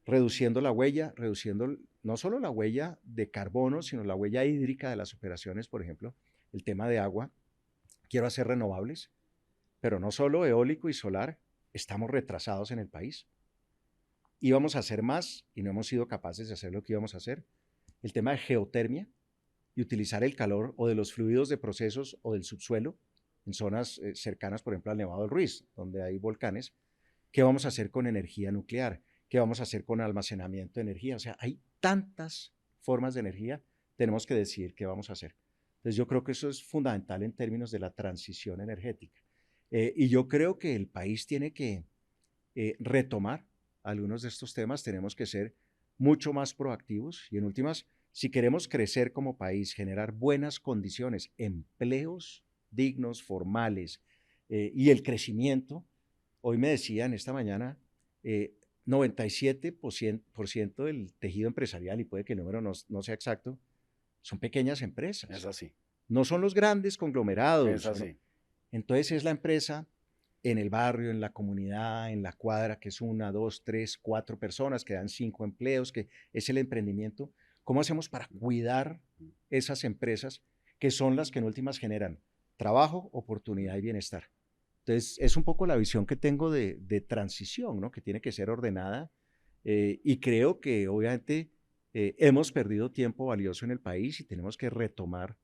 reduciendo la huella, reduciendo no solo la huella de carbono, sino la huella hídrica de las operaciones, por ejemplo, el tema de agua, quiero hacer renovables, pero no solo eólico y solar, estamos retrasados en el país. Íbamos a hacer más y no hemos sido capaces de hacer lo que íbamos a hacer. El tema de geotermia y utilizar el calor o de los fluidos de procesos o del subsuelo en zonas cercanas, por ejemplo, al Nevado del Ruiz, donde hay volcanes. ¿Qué vamos a hacer con energía nuclear? ¿Qué vamos a hacer con almacenamiento de energía? O sea, hay tantas formas de energía, tenemos que decidir qué vamos a hacer. Entonces yo creo que eso es fundamental en términos de la transición energética. Y yo creo que el país tiene que retomar algunos de estos temas, tenemos que ser mucho más proactivos y en últimas, si queremos crecer como país, generar buenas condiciones, empleos dignos, formales y el crecimiento, hoy me decían esta mañana, 97% del tejido empresarial, y puede que el número no sea exacto, son pequeñas empresas. Es así. No son los grandes conglomerados. Es así. ¿No? Entonces es la empresa en el barrio, en la comunidad, en la cuadra, que es 1, 2, 3, 4 personas, que dan 5 empleos, que es el emprendimiento. ¿Cómo hacemos para cuidar esas empresas que son las que en últimas generan trabajo, oportunidad y bienestar? Entonces, es un poco la visión que tengo de transición, ¿no? Que tiene que ser ordenada y creo que obviamente hemos perdido tiempo valioso en el país y tenemos que retomar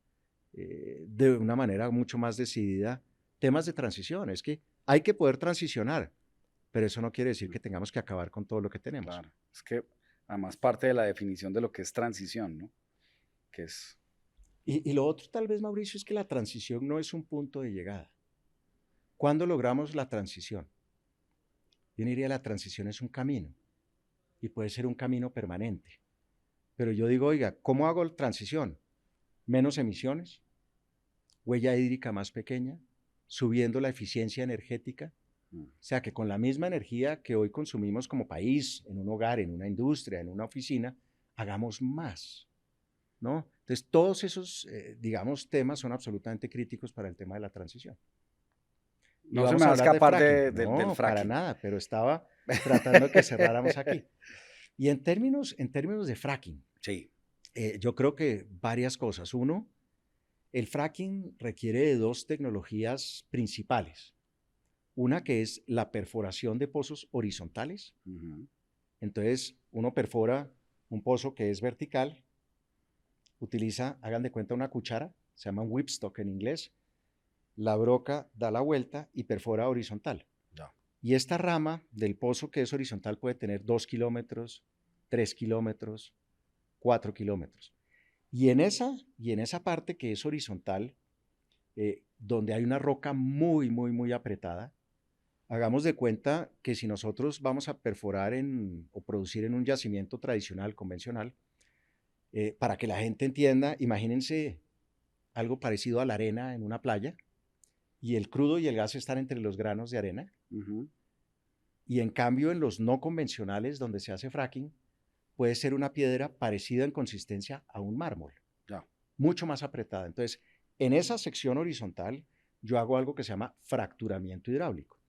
de una manera mucho más decidida temas de transición. Es que hay que poder transicionar, pero eso no quiere decir que tengamos que acabar con todo lo que tenemos. Claro. Es que además parte de la definición de lo que es transición, ¿no? Que es... Y lo otro tal vez, Mauricio, es que la transición no es un punto de llegada. ¿Cuándo logramos la transición? Yo diría la transición es un camino y puede ser un camino permanente. Pero yo digo, oiga, ¿cómo hago la transición? Menos emisiones, huella hídrica más pequeña, subiendo la eficiencia energética. O sea, que con la misma energía que hoy consumimos como país, en un hogar, en una industria, en una oficina, hagamos más, ¿no? Entonces, todos esos, digamos, temas son absolutamente críticos para el tema de la transición. Y No se vamos me a va a hablar de escapar fracking. del No, para fracking. nada, pero estaba tratando de que cerráramos aquí. Y en términos de fracking, Sí. yo creo que varias cosas. Uno, el fracking requiere de 2 tecnologías principales. Una que es la perforación de pozos horizontales. Entonces, uno perfora un pozo que es vertical, utiliza, hagan de cuenta, una cuchara, se llama un whipstock en inglés, la broca da la vuelta y perfora horizontal. Ya. Y esta rama del pozo que es horizontal puede tener 2 kilómetros, 3 kilómetros, 4 kilómetros. Y en esa parte que es horizontal, donde hay una roca muy, muy, muy apretada, hagamos de cuenta que si nosotros vamos a perforar o producir en un yacimiento tradicional, convencional, para que la gente entienda, imagínense algo parecido a la arena en una playa, y el crudo y el gas están entre los granos de arena. Y en cambio, en los no convencionales, donde se hace fracking, puede ser una piedra parecida en consistencia a un mármol, Ya. mucho más apretada. Entonces, en esa sección horizontal, yo hago algo que se llama fracturamiento hidráulico.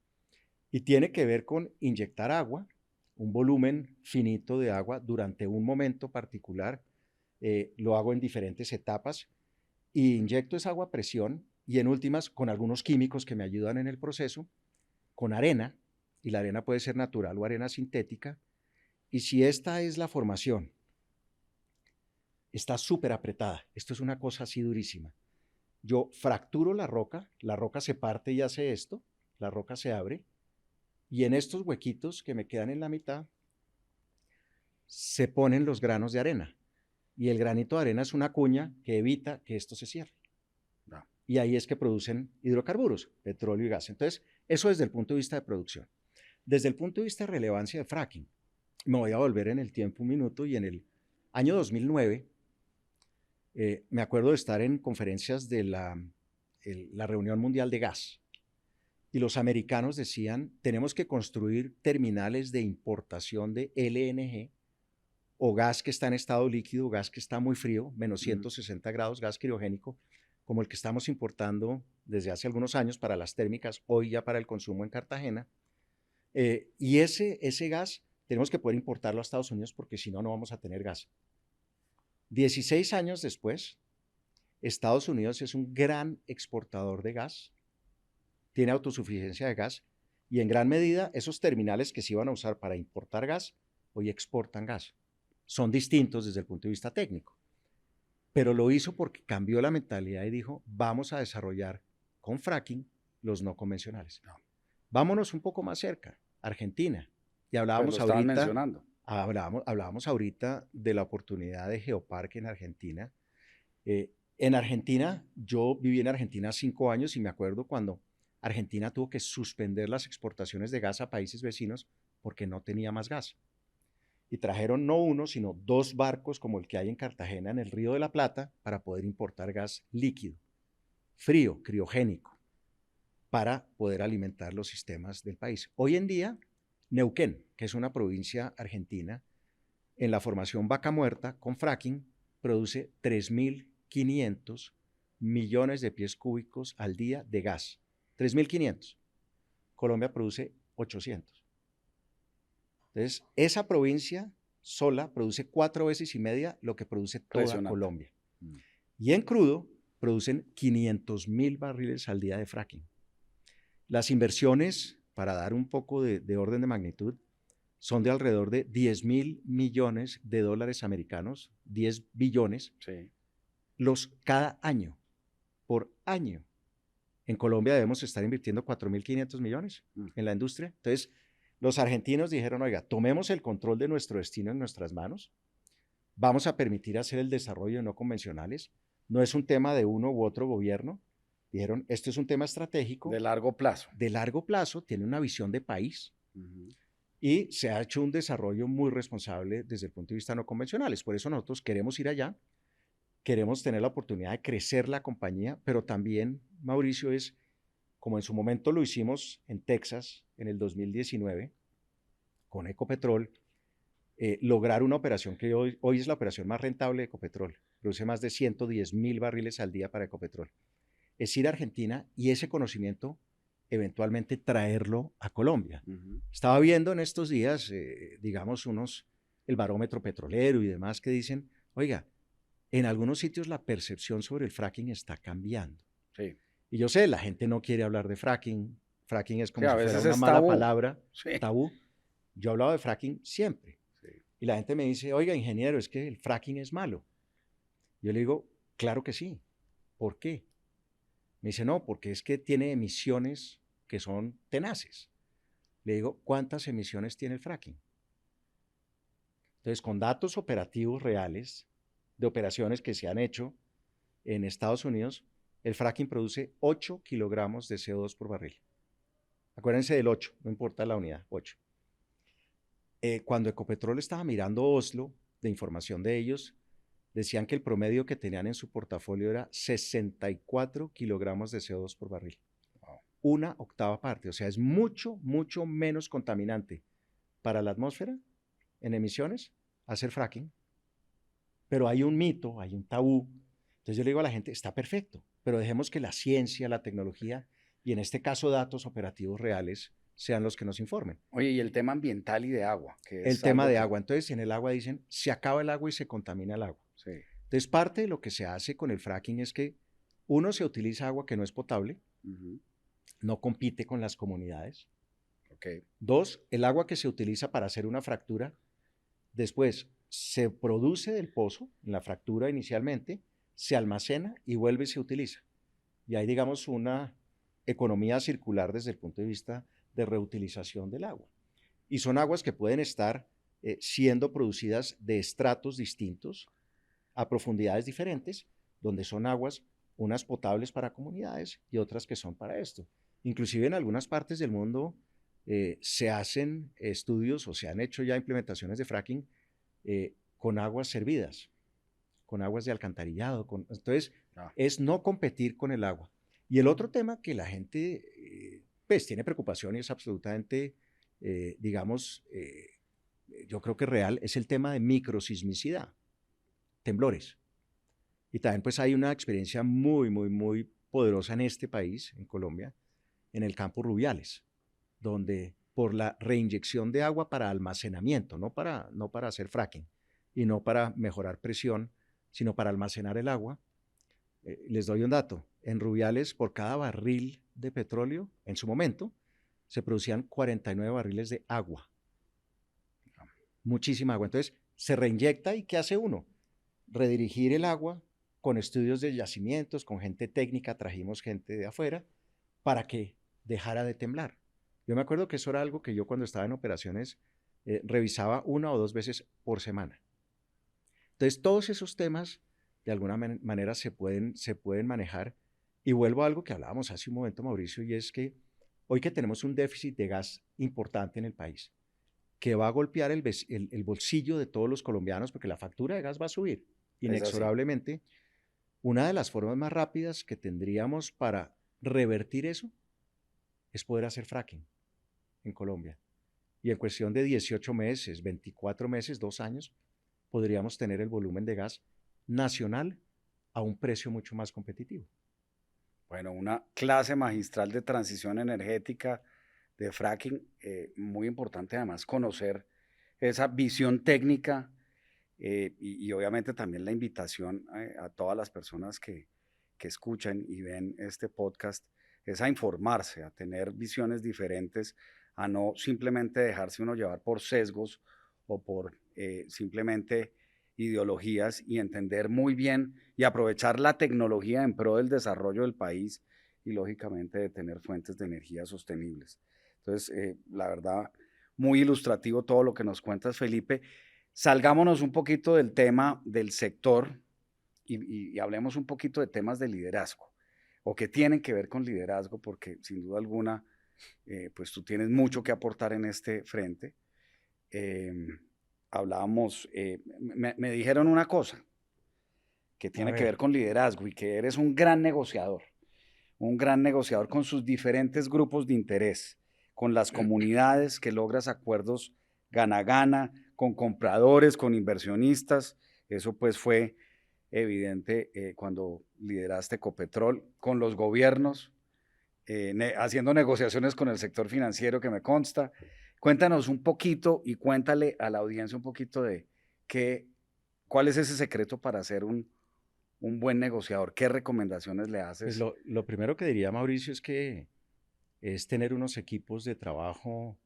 Y tiene que ver con inyectar agua, un volumen finito de agua durante un momento particular. Lo hago en diferentes etapas y inyecto esa agua a presión y en últimas con algunos químicos que me ayudan en el proceso, con arena, y la arena puede ser natural o arena sintética. Y si esta es la formación, está súper apretada, esto es una cosa así durísima. Yo fracturo la roca se parte y hace esto, la roca se abre, y en estos huequitos que me quedan en la mitad, se ponen los granos de arena. Y el granito de arena es una cuña que evita que esto se cierre. Ya. Y ahí es que producen hidrocarburos, petróleo y gas. Entonces, eso desde el punto de vista de producción. Desde el punto de vista de relevancia de fracking, me voy a volver en el tiempo un minuto y en el año 2009, me acuerdo de estar en conferencias de la Reunión Mundial de Gas. Y los americanos decían, tenemos que construir terminales de importación de LNG o gas que está en estado líquido, gas que está muy frío, menos 160 grados, gas criogénico, como el que estamos importando desde hace algunos años para las térmicas, hoy ya para el consumo en Cartagena. Y ese gas tenemos que poder importarlo a Estados Unidos porque si no, no vamos a tener gas. 16 años después, Estados Unidos es un gran exportador de gas, tiene autosuficiencia de gas y en gran medida esos terminales que se iban a usar para importar gas, hoy exportan gas. Son distintos desde el punto de vista técnico, pero lo hizo porque cambió la mentalidad y dijo, vamos a desarrollar con fracking los no convencionales. No. Vámonos un poco más cerca, Argentina. Y hablábamos pues ahorita, mencionando. Hablábamos ahorita de la oportunidad de Geoparque en Argentina. En Argentina, yo viví en Argentina 5 años y me acuerdo cuando Argentina tuvo que suspender las exportaciones de gas a países vecinos porque no tenía más gas. Y trajeron no uno, sino 2 barcos como el que hay en Cartagena, en el Río de la Plata, para poder importar gas líquido, frío, criogénico, para poder alimentar los sistemas del país. Hoy en día, Neuquén, que es una provincia argentina, en la formación Vaca Muerta, con fracking, produce 3.500 millones de pies cúbicos al día de gas. 3.500. Colombia produce 800. Entonces, esa provincia sola produce 4 veces y media lo que produce toda Colombia. Y en crudo producen 500.000 barriles al día de fracking. Las inversiones, para dar un poco de orden de magnitud, son de alrededor de 10.000 millones de dólares americanos, 10 billones, sí, cada año, por año. En Colombia debemos estar invirtiendo 4.500 millones en la industria. Entonces, los argentinos dijeron, oiga, tomemos el control de nuestro destino en nuestras manos, vamos a permitir hacer el desarrollo de no convencionales, no es un tema de uno u otro gobierno, dijeron, esto es un tema estratégico. De largo plazo. De largo plazo, tiene una visión de país y se ha hecho un desarrollo muy responsable desde el punto de vista no convencionales. Por eso nosotros queremos ir allá, queremos tener la oportunidad de crecer la compañía, pero también, Mauricio, es como en su momento lo hicimos en Texas en el 2019 con Ecopetrol, lograr una operación que hoy es la operación más rentable de Ecopetrol. Produce más de 110.000 barriles al día para Ecopetrol. Es ir a Argentina y ese conocimiento eventualmente traerlo a Colombia. Estaba viendo en estos días, digamos, el barómetro petrolero y demás que dicen, oiga, en algunos sitios la percepción sobre el fracking está cambiando. Sí. Y yo sé, la gente no quiere hablar de fracking fracking es Sí, como a si fuera veces una es mala tabú. palabra, Sí. tabú. Yo hablaba de fracking siempre. Sí. Y la gente me dice, oiga, ingeniero, es que el fracking es malo. Yo le digo, claro que sí. ¿Por qué? Me dice, no, porque es que tiene emisiones que son tenaces. Le digo, ¿cuántas emisiones tiene el fracking? Entonces, con datos operativos reales de operaciones que se han hecho en Estados Unidos, el fracking produce 8 kilogramos de CO2 por barril. Acuérdense del 8, no importa la unidad, 8. Cuando Ecopetrol estaba mirando Oslo, de información de ellos, decían que el promedio que tenían en su portafolio era 64 kilogramos de CO2 por barril. Wow. Una octava parte, o sea, es mucho, mucho menos contaminante para la atmósfera en emisiones hacer fracking. Pero hay un mito, hay un tabú. Entonces yo le digo a la gente, está perfecto, pero dejemos que la ciencia, la tecnología y en este caso datos operativos reales sean los que nos informen. Oye, y el tema ambiental y de agua, que es el tema de que... agua. Entonces, en el agua dicen, se acaba el agua y se contamina el agua. Sí. Entonces, parte de lo que se hace con el fracking es que uno se utiliza agua que no es potable, no compite con las comunidades. Okay. Dos, el agua que se utiliza para hacer una fractura, después se produce del pozo, en la fractura inicialmente, se almacena y vuelve y se utiliza. Y hay, digamos, una economía circular desde el punto de vista de reutilización del agua. Y son aguas que pueden estar siendo producidas de estratos distintos a profundidades diferentes, donde son aguas, unas potables para comunidades y otras que son para esto. Inclusive en algunas partes del mundo se hacen estudios o se han hecho ya implementaciones de fracking con aguas servidas, con aguas de alcantarillado. Entonces, es no competir con el agua. Y el otro tema que la gente pues tiene preocupación y es absolutamente, yo creo que real, es el tema de microsismicidad, temblores. Y también pues hay una experiencia muy, muy, muy poderosa en este país, en Colombia, en el campo Rubiales, donde por la reinyección de agua para almacenamiento, no para hacer fracking y no para mejorar presión, sino para almacenar el agua. Les doy un dato, en Rubiales por cada barril de petróleo, en su momento, se producían 49 barriles de agua. Muchísima agua. Entonces, se reinyecta y ¿qué hace uno? Redirigir el agua con estudios de yacimientos, con gente técnica, trajimos gente de afuera, para que dejara de temblar. Yo me acuerdo que eso era algo que yo cuando estaba en operaciones revisaba 1 o 2 veces por semana. Entonces, todos esos temas, de alguna manera, se pueden manejar. Y vuelvo a algo que hablábamos hace un momento, Mauricio, y es que hoy que tenemos un déficit de gas importante en el país, que va a golpear el bolsillo de todos los colombianos, porque la factura de gas va a subir inexorablemente, una de las formas más rápidas que tendríamos para revertir eso es poder hacer fracking en Colombia. Y en cuestión de 18 meses, 24 meses, 2 años, podríamos tener el volumen de gas nacional a un precio mucho más competitivo. Bueno, una clase magistral de transición energética, de fracking, muy importante además conocer esa visión técnica y obviamente también la invitación a todas las personas que escuchan y ven este podcast es a informarse, a tener visiones diferentes, a no simplemente dejarse uno llevar por sesgos o por simplemente ideologías y entender muy bien y aprovechar la tecnología en pro del desarrollo del país y lógicamente de tener fuentes de energía sostenibles. Entonces, la verdad, muy ilustrativo todo lo que nos cuentas, Felipe. Salgámonos un poquito del tema del sector y hablemos un poquito de temas de liderazgo o que tienen que ver con liderazgo, porque sin duda alguna, pues tú tienes mucho que aportar en este frente. Hablábamos, me dijeron una cosa que tiene que ver con liderazgo y que eres un gran negociador con sus diferentes grupos de interés, con las comunidades, que logras acuerdos gana-gana, con compradores, con inversionistas. Eso pues fue evidente cuando lideraste Ecopetrol, con los gobiernos, haciendo negociaciones con el sector financiero que me consta. Cuéntanos un poquito y cuéntale a la audiencia un poquito de cuál es ese secreto para ser un buen negociador. ¿Qué recomendaciones le haces? Pues lo primero que diría, Mauricio, es que es tener unos equipos de trabajo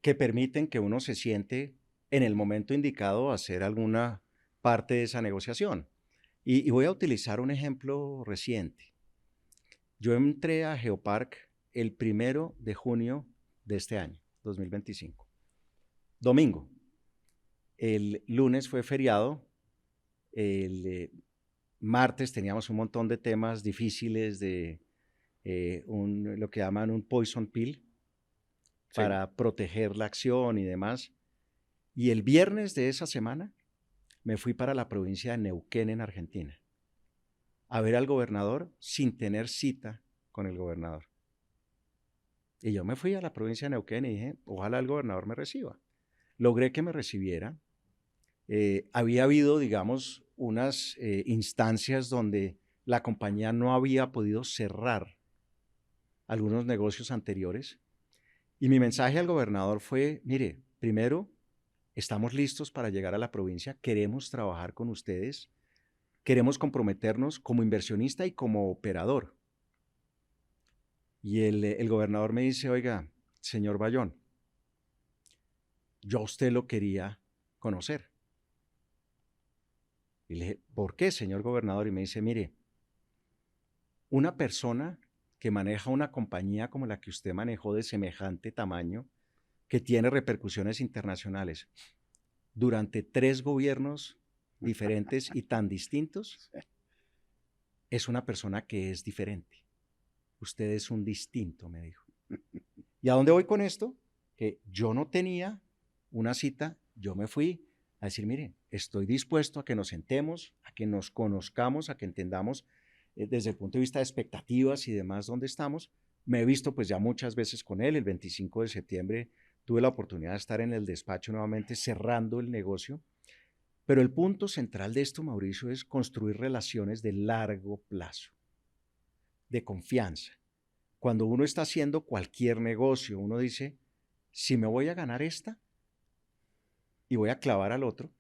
que permiten que uno se siente en el momento indicado a hacer alguna parte de esa negociación. Y voy a utilizar un ejemplo reciente. Yo entré a Geopark el 1 de junio de este año, 2025. Domingo. El lunes fue feriado. El martes teníamos un montón de temas difíciles de lo que llaman un poison pill para proteger la acción y demás. Y el viernes de esa semana me fui para la provincia de Neuquén, en Argentina, a ver al gobernador sin tener cita con el gobernador. Y yo me fui a la provincia de Neuquén y dije, ojalá el gobernador me reciba. Logré que me recibiera. Había habido, digamos, unas instancias donde la compañía no había podido cerrar algunos negocios anteriores. Y mi mensaje al gobernador fue, mire, primero, estamos listos para llegar a la provincia, queremos trabajar con ustedes, queremos comprometernos como inversionista y como operador. Y el gobernador me dice, oiga, señor Bayón, yo a usted lo quería conocer. Y le dije, ¿por qué, señor gobernador? Y me dice, mire, una persona que maneja una compañía como la que usted manejó de semejante tamaño, que tiene repercusiones internacionales, durante 3 gobiernos diferentes y tan distintos, es una persona que es diferente. Usted es un distinto, me dijo. ¿Y a dónde voy con esto? Que yo no tenía una cita, yo me fui a decir, mire, estoy dispuesto a que nos sentemos, a que nos conozcamos, a que entendamos desde el punto de vista de expectativas y demás dónde estamos. Me he visto pues ya muchas veces con él. El 25 de septiembre tuve la oportunidad de estar en el despacho nuevamente cerrando el negocio. Pero el punto central de esto, Mauricio, es construir relaciones de largo plazo, de confianza. Cuando uno está haciendo cualquier negocio, uno dice, si me voy a ganar esta y voy a clavar al otro,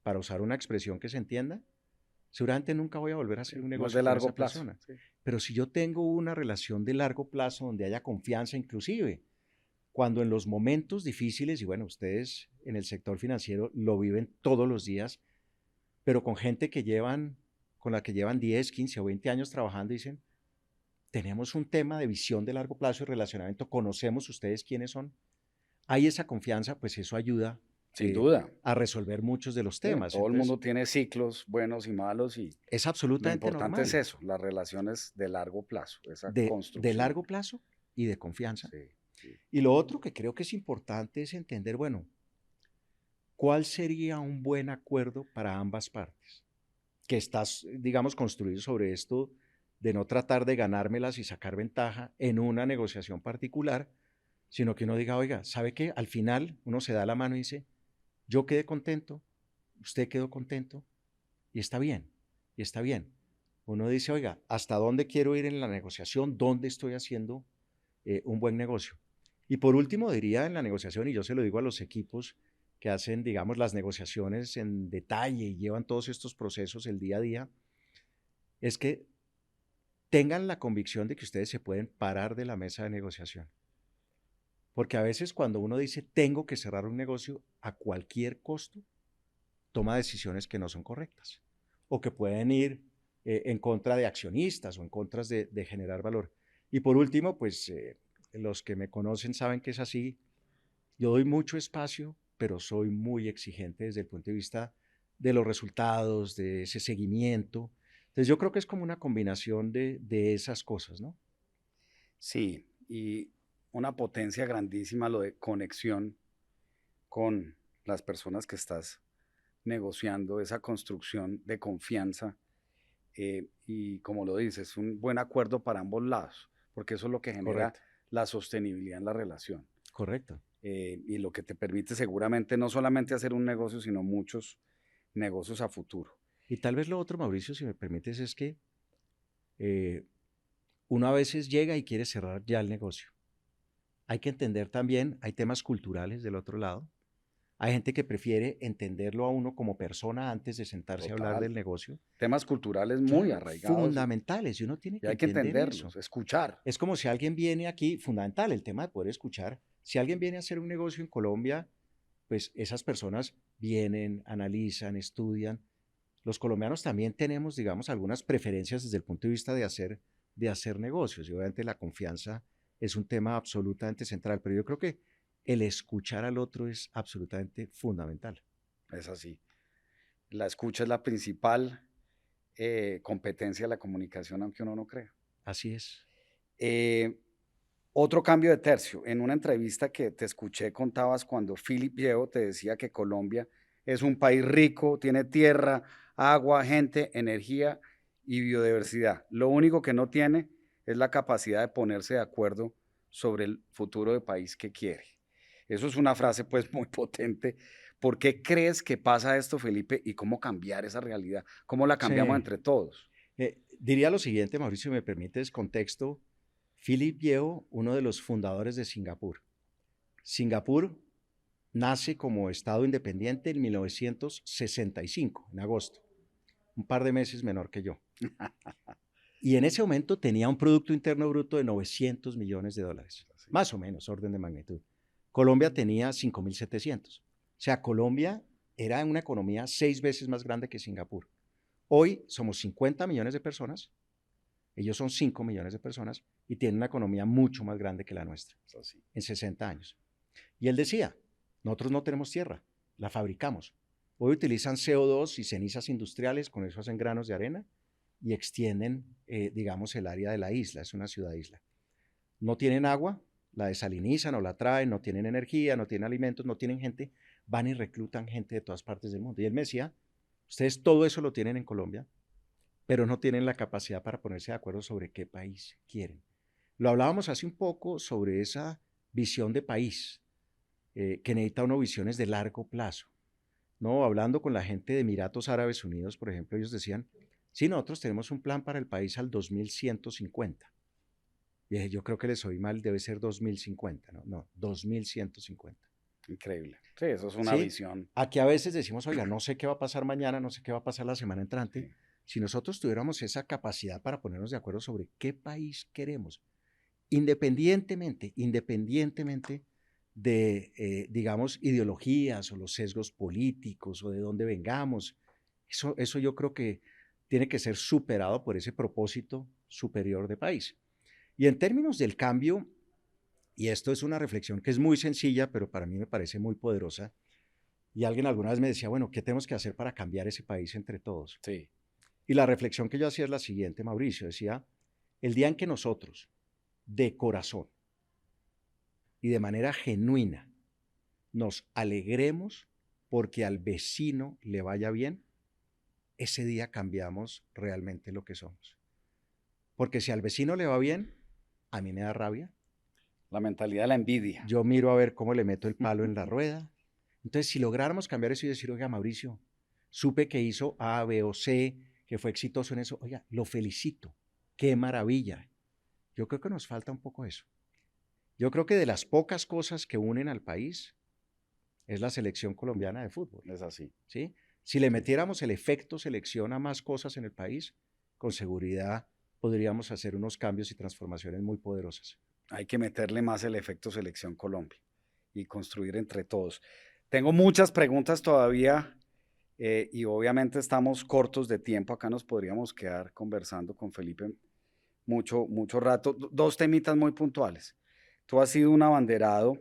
para usar una expresión que se entienda, seguramente nunca voy a volver a hacer un negocio con esa persona. Sí. Pero si yo tengo una relación de largo plazo donde haya confianza, inclusive cuando en los momentos difíciles, y bueno, ustedes en el sector financiero lo viven todos los días, pero con gente con la que llevan 10, 15 o 20 años trabajando, dicen, tenemos un tema de visión de largo plazo y relacionamiento, conocemos ustedes quiénes son. Hay esa confianza, pues eso ayuda sin duda a resolver muchos de los temas. Todo el mundo tiene ciclos buenos y malos y es absolutamente lo importante normal. Es eso, las relaciones de largo plazo, esa construcción. De largo plazo y de confianza. Sí. Y lo otro que creo que es importante es entender, bueno, ¿cuál sería un buen acuerdo para ambas partes? Que estás, digamos, construido sobre esto de no tratar de ganármelas y sacar ventaja en una negociación particular, sino que uno diga, oiga, ¿sabe qué? Al final uno se da la mano y dice, yo quedé contento, usted quedó contento y está bien, y está bien. Uno dice, oiga, ¿hasta dónde quiero ir en la negociación? ¿Dónde estoy haciendo un buen negocio? Y por último diría en la negociación, y yo se lo digo a los equipos que hacen, digamos, las negociaciones en detalle y llevan todos estos procesos el día a día, es que tengan la convicción de que ustedes se pueden parar de la mesa de negociación. Porque a veces cuando uno dice tengo que cerrar un negocio a cualquier costo, toma decisiones que no son correctas o que pueden ir en contra de accionistas o en contra de generar valor. Y por último, pues los que me conocen saben que es así. Yo doy mucho espacio, pero soy muy exigente desde el punto de vista de los resultados, de ese seguimiento. Entonces yo creo que es como una combinación de esas cosas, ¿no? Sí, y una potencia grandísima lo de conexión con las personas que estás negociando, esa construcción de confianza y como lo dices, un buen acuerdo para ambos lados, porque eso es lo que genera la sostenibilidad en la relación. Correcto. Y lo que te permite seguramente no solamente hacer un negocio, sino muchos negocios a futuro. Y tal vez lo otro, Mauricio, si me permites, es que uno a veces llega y quiere cerrar ya el negocio. Hay que entender también, hay temas culturales del otro lado, Hay gente que prefiere entenderlo a uno como persona antes de sentarse a hablar Total. del negocio. Temas culturales muy Claro, arraigados fundamentales, y uno tiene y que hay que entender eso. entenderlos, escuchar. Es como si alguien viene aquí, fundamental el tema de poder escuchar, si alguien viene a hacer un negocio en Colombia, pues esas personas vienen, analizan, estudian. Los colombianos también tenemos, digamos, algunas preferencias desde el punto de vista de hacer negocios, y obviamente la confianza es un tema absolutamente central, pero yo creo que el escuchar al otro es absolutamente fundamental. Es así. La escucha es la principal competencia de la comunicación, aunque uno no crea. Así es. Eh, Otro cambio de tercio. En una entrevista que te escuché contabas cuando Philip Yeo te decía que Colombia es un país rico, tiene tierra, agua, gente, energía y biodiversidad. Lo único que no tiene es la capacidad de ponerse de acuerdo sobre el futuro del país que quiere. Eso es una frase pues muy potente. ¿Por qué crees que pasa esto, Felipe? ¿Y cómo cambiar esa realidad? ¿Cómo la cambiamos Sí. entre todos? Diría lo siguiente, Mauricio, si me permites contexto. Philip Yeo, uno de los fundadores de Singapur. Singapur nace como Estado independiente en 1965, en agosto, un par de meses menor que yo. Y en ese momento tenía un Producto Interno Bruto de 900 millones de dólares, más o menos, orden de magnitud. Colombia tenía 5.700. O sea, Colombia era una economía 6 veces más grande que Singapur. Hoy somos 50 millones de personas, ellos son 5 millones de personas y tienen una economía mucho más grande que la nuestra, en 60 años. Y él decía, nosotros no tenemos tierra, la fabricamos. Hoy utilizan CO2 y cenizas industriales, con eso hacen granos de arena y extienden, digamos, el área de la isla, es una ciudad-isla. No tienen agua, la desalinizan o la traen, no tienen energía, no tienen alimentos, no tienen gente, van y reclutan gente de todas partes del mundo. Y él me decía, ustedes todo eso lo tienen en Colombia, pero no tienen la capacidad para ponerse de acuerdo sobre qué país quieren. Lo hablábamos hace un poco sobre esa visión de país, que necesita uno visiones de largo plazo. ¿No? Hablando con la gente de Emiratos Árabes Unidos, por ejemplo, ellos decían, sí, nosotros tenemos un plan para el país al 2150. Y dije, yo creo que les oí mal, debe ser 2050, ¿no? No, 2150. Increíble. Sí, eso es una ¿Sí? visión. Aquí a veces decimos, oiga, no sé qué va a pasar mañana, no sé qué va a pasar la semana entrante. Sí. Si nosotros tuviéramos esa capacidad para ponernos de acuerdo sobre qué país queremos, independientemente de, digamos, ideologías o los sesgos políticos o de dónde vengamos, eso yo creo que tiene que ser superado por ese propósito superior de país. Y en términos del cambio, y esto es una reflexión que es muy sencilla, pero para mí me parece muy poderosa, y alguien alguna vez me decía, bueno, ¿qué tenemos que hacer para cambiar ese país entre todos? Sí. Y la reflexión que yo hacía es la siguiente, Mauricio, decía, el día en que nosotros, de corazón y de manera genuina, nos alegremos porque al vecino le vaya bien, ese día cambiamos realmente lo que somos. Porque si al vecino le va bien, a mí me da rabia. La mentalidad de la envidia. Yo miro a ver cómo le meto el palo en la rueda. Entonces, si lográramos cambiar eso y decir, oiga, Mauricio, supe que hizo A, B o C, que fue exitoso en eso, oiga, lo felicito, qué maravilla. Yo creo que nos falta un poco eso. Yo creo que de las pocas cosas que unen al país es la selección colombiana de fútbol. Es así. ¿Sí? Si le metiéramos el efecto selección a más cosas en el país, con seguridad podríamos hacer unos cambios y transformaciones muy poderosas. Hay que meterle más el efecto selección Colombia y construir entre todos. Tengo muchas preguntas todavía y obviamente estamos cortos de tiempo. Acá nos podríamos quedar conversando con Felipe mucho rato. Dos temitas muy puntuales. Tú has sido un abanderado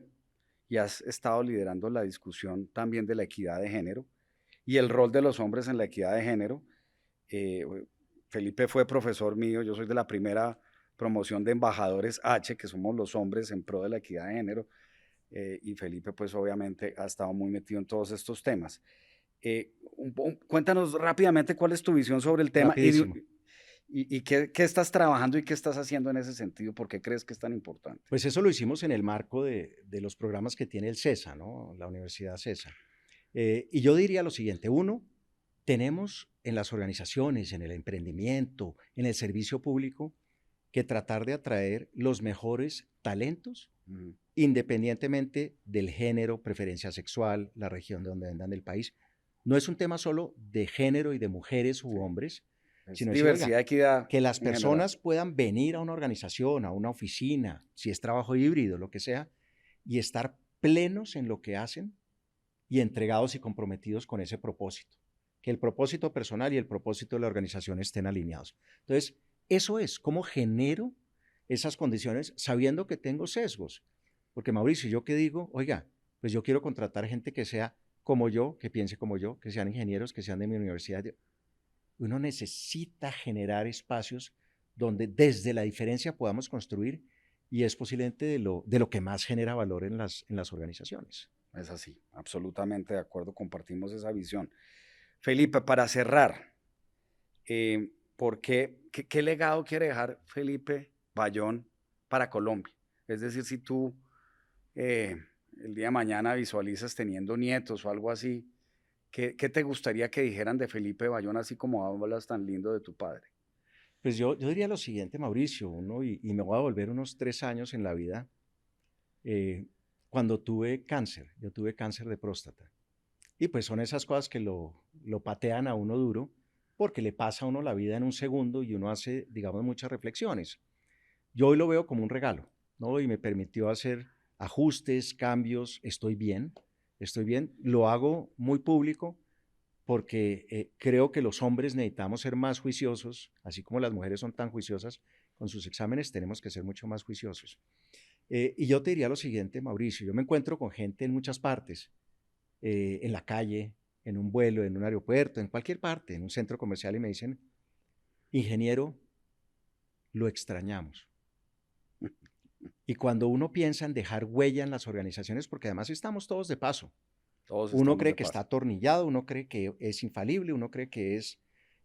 y has estado liderando la discusión también de la equidad de género y el rol de los hombres en la equidad de género. Felipe fue profesor mío, yo soy de la primera promoción de embajadores H, que somos los hombres en pro de la equidad de género, y Felipe pues obviamente ha estado muy metido en todos estos temas. Cuéntanos rápidamente cuál es tu visión sobre el tema y qué estás trabajando y qué estás haciendo en ese sentido, por qué crees que es tan importante. Pues eso lo hicimos en el marco de los programas que tiene el CESA, ¿no? La Universidad CESA. Y yo diría lo siguiente, uno, tenemos en las organizaciones, en el emprendimiento, en el servicio público, que tratar de atraer los mejores talentos independientemente del género, preferencia sexual, la región de donde vengan del país. No es un tema solo de género y de mujeres u hombres, Es sino decir, oiga, diversidad, equidad que las en general. personas puedan venir a una organización, a una oficina, si es trabajo híbrido, lo que sea, y estar plenos en lo que hacen y entregados y comprometidos con ese propósito. Que el propósito personal y el propósito de la organización estén alineados. Entonces, eso es cómo genero esas condiciones sabiendo que tengo sesgos. Porque Mauricio, yo qué digo, oiga, pues yo quiero contratar gente que sea como yo, que piense como yo, que sean ingenieros, que sean de mi universidad. Uno necesita generar espacios donde desde la diferencia podamos construir y es posiblemente de lo que más genera valor en las organizaciones. Es así, absolutamente de acuerdo, compartimos esa visión. Felipe, para cerrar, ¿qué legado quiere dejar Felipe Bayón para Colombia? Es decir, si tú el día de mañana visualizas teniendo nietos o algo así, ¿qué te gustaría que dijeran de Felipe Bayón, así como hablas tan lindo de tu padre? Pues yo diría lo siguiente, Mauricio, y me voy a volver unos 3 años en la vida. Cuando tuve cáncer, yo tuve cáncer de próstata. Y pues son esas cosas que lo patean a uno duro, porque le pasa a uno la vida en un segundo y uno hace, digamos, muchas reflexiones. Yo hoy lo veo como un regalo, ¿no? Y me permitió hacer ajustes, cambios, estoy bien. Lo hago muy público porque creo que los hombres necesitamos ser más juiciosos, así como las mujeres son tan juiciosas con sus exámenes, tenemos que ser mucho más juiciosos. Y yo te diría lo siguiente, Mauricio, yo me encuentro con gente en muchas partes, en la calle, en un vuelo, en un aeropuerto, en cualquier parte, en un centro comercial y me dicen, ingeniero, lo extrañamos. Y cuando uno piensa en dejar huella en las organizaciones, porque además estamos todos de paso, Todos uno estamos cree de que está paso. atornillado, uno cree que es infalible, uno cree que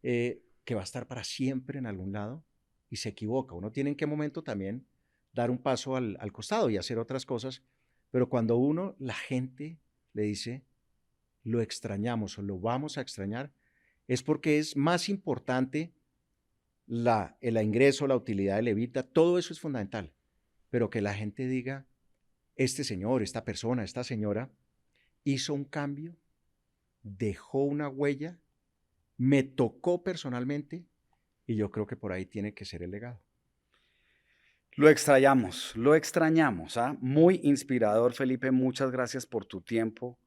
que va a estar para siempre en algún lado y se equivoca. Uno tiene en qué momento también dar un paso al costado y hacer otras cosas, pero cuando la gente le dice, lo extrañamos o lo vamos a extrañar, es porque es más importante el ingreso, la utilidad de Levita, todo eso es fundamental, pero que la gente diga, este señor, esta persona, esta señora hizo un cambio, dejó una huella, me tocó personalmente y yo creo que por ahí tiene que ser el legado. Lo extrañamos, ¿ah? Muy inspirador, Felipe. Muchas gracias por tu tiempo,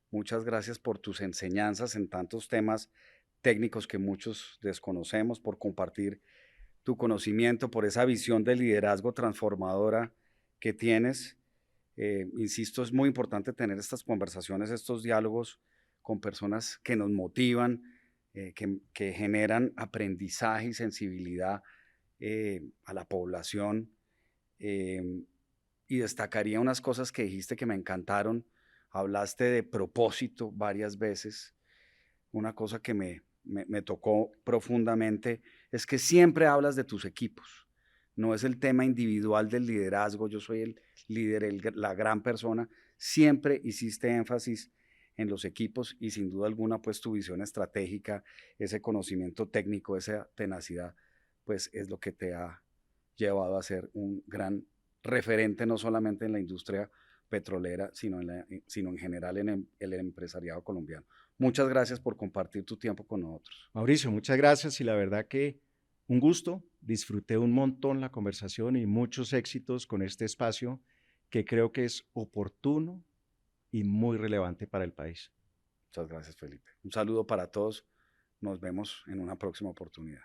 muchas gracias por tus enseñanzas en tantos temas técnicos que muchos desconocemos, por compartir tu conocimiento, por esa visión de liderazgo transformadora que tienes. Insisto, es muy importante tener estas conversaciones, estos diálogos con personas que nos motivan, que generan aprendizaje y sensibilidad a la población. Y destacaría unas cosas que dijiste que me encantaron. Hablaste de propósito varias veces. Una cosa que me tocó profundamente es que siempre hablas de tus equipos. No es el tema individual del liderazgo, yo soy el líder, la gran persona. Siempre hiciste énfasis en los equipos y sin duda alguna, pues tu visión estratégica, ese conocimiento técnico, esa tenacidad, pues es lo que te ha llevado a ser un gran referente no solamente en la industria petrolera, sino en general en el empresariado colombiano. Muchas gracias por compartir tu tiempo con nosotros. Mauricio, muchas gracias y la verdad que un gusto, disfruté un montón la conversación y muchos éxitos con este espacio que creo que es oportuno y muy relevante para el país. Muchas gracias, Felipe. Un saludo para todos. Nos vemos en una próxima oportunidad.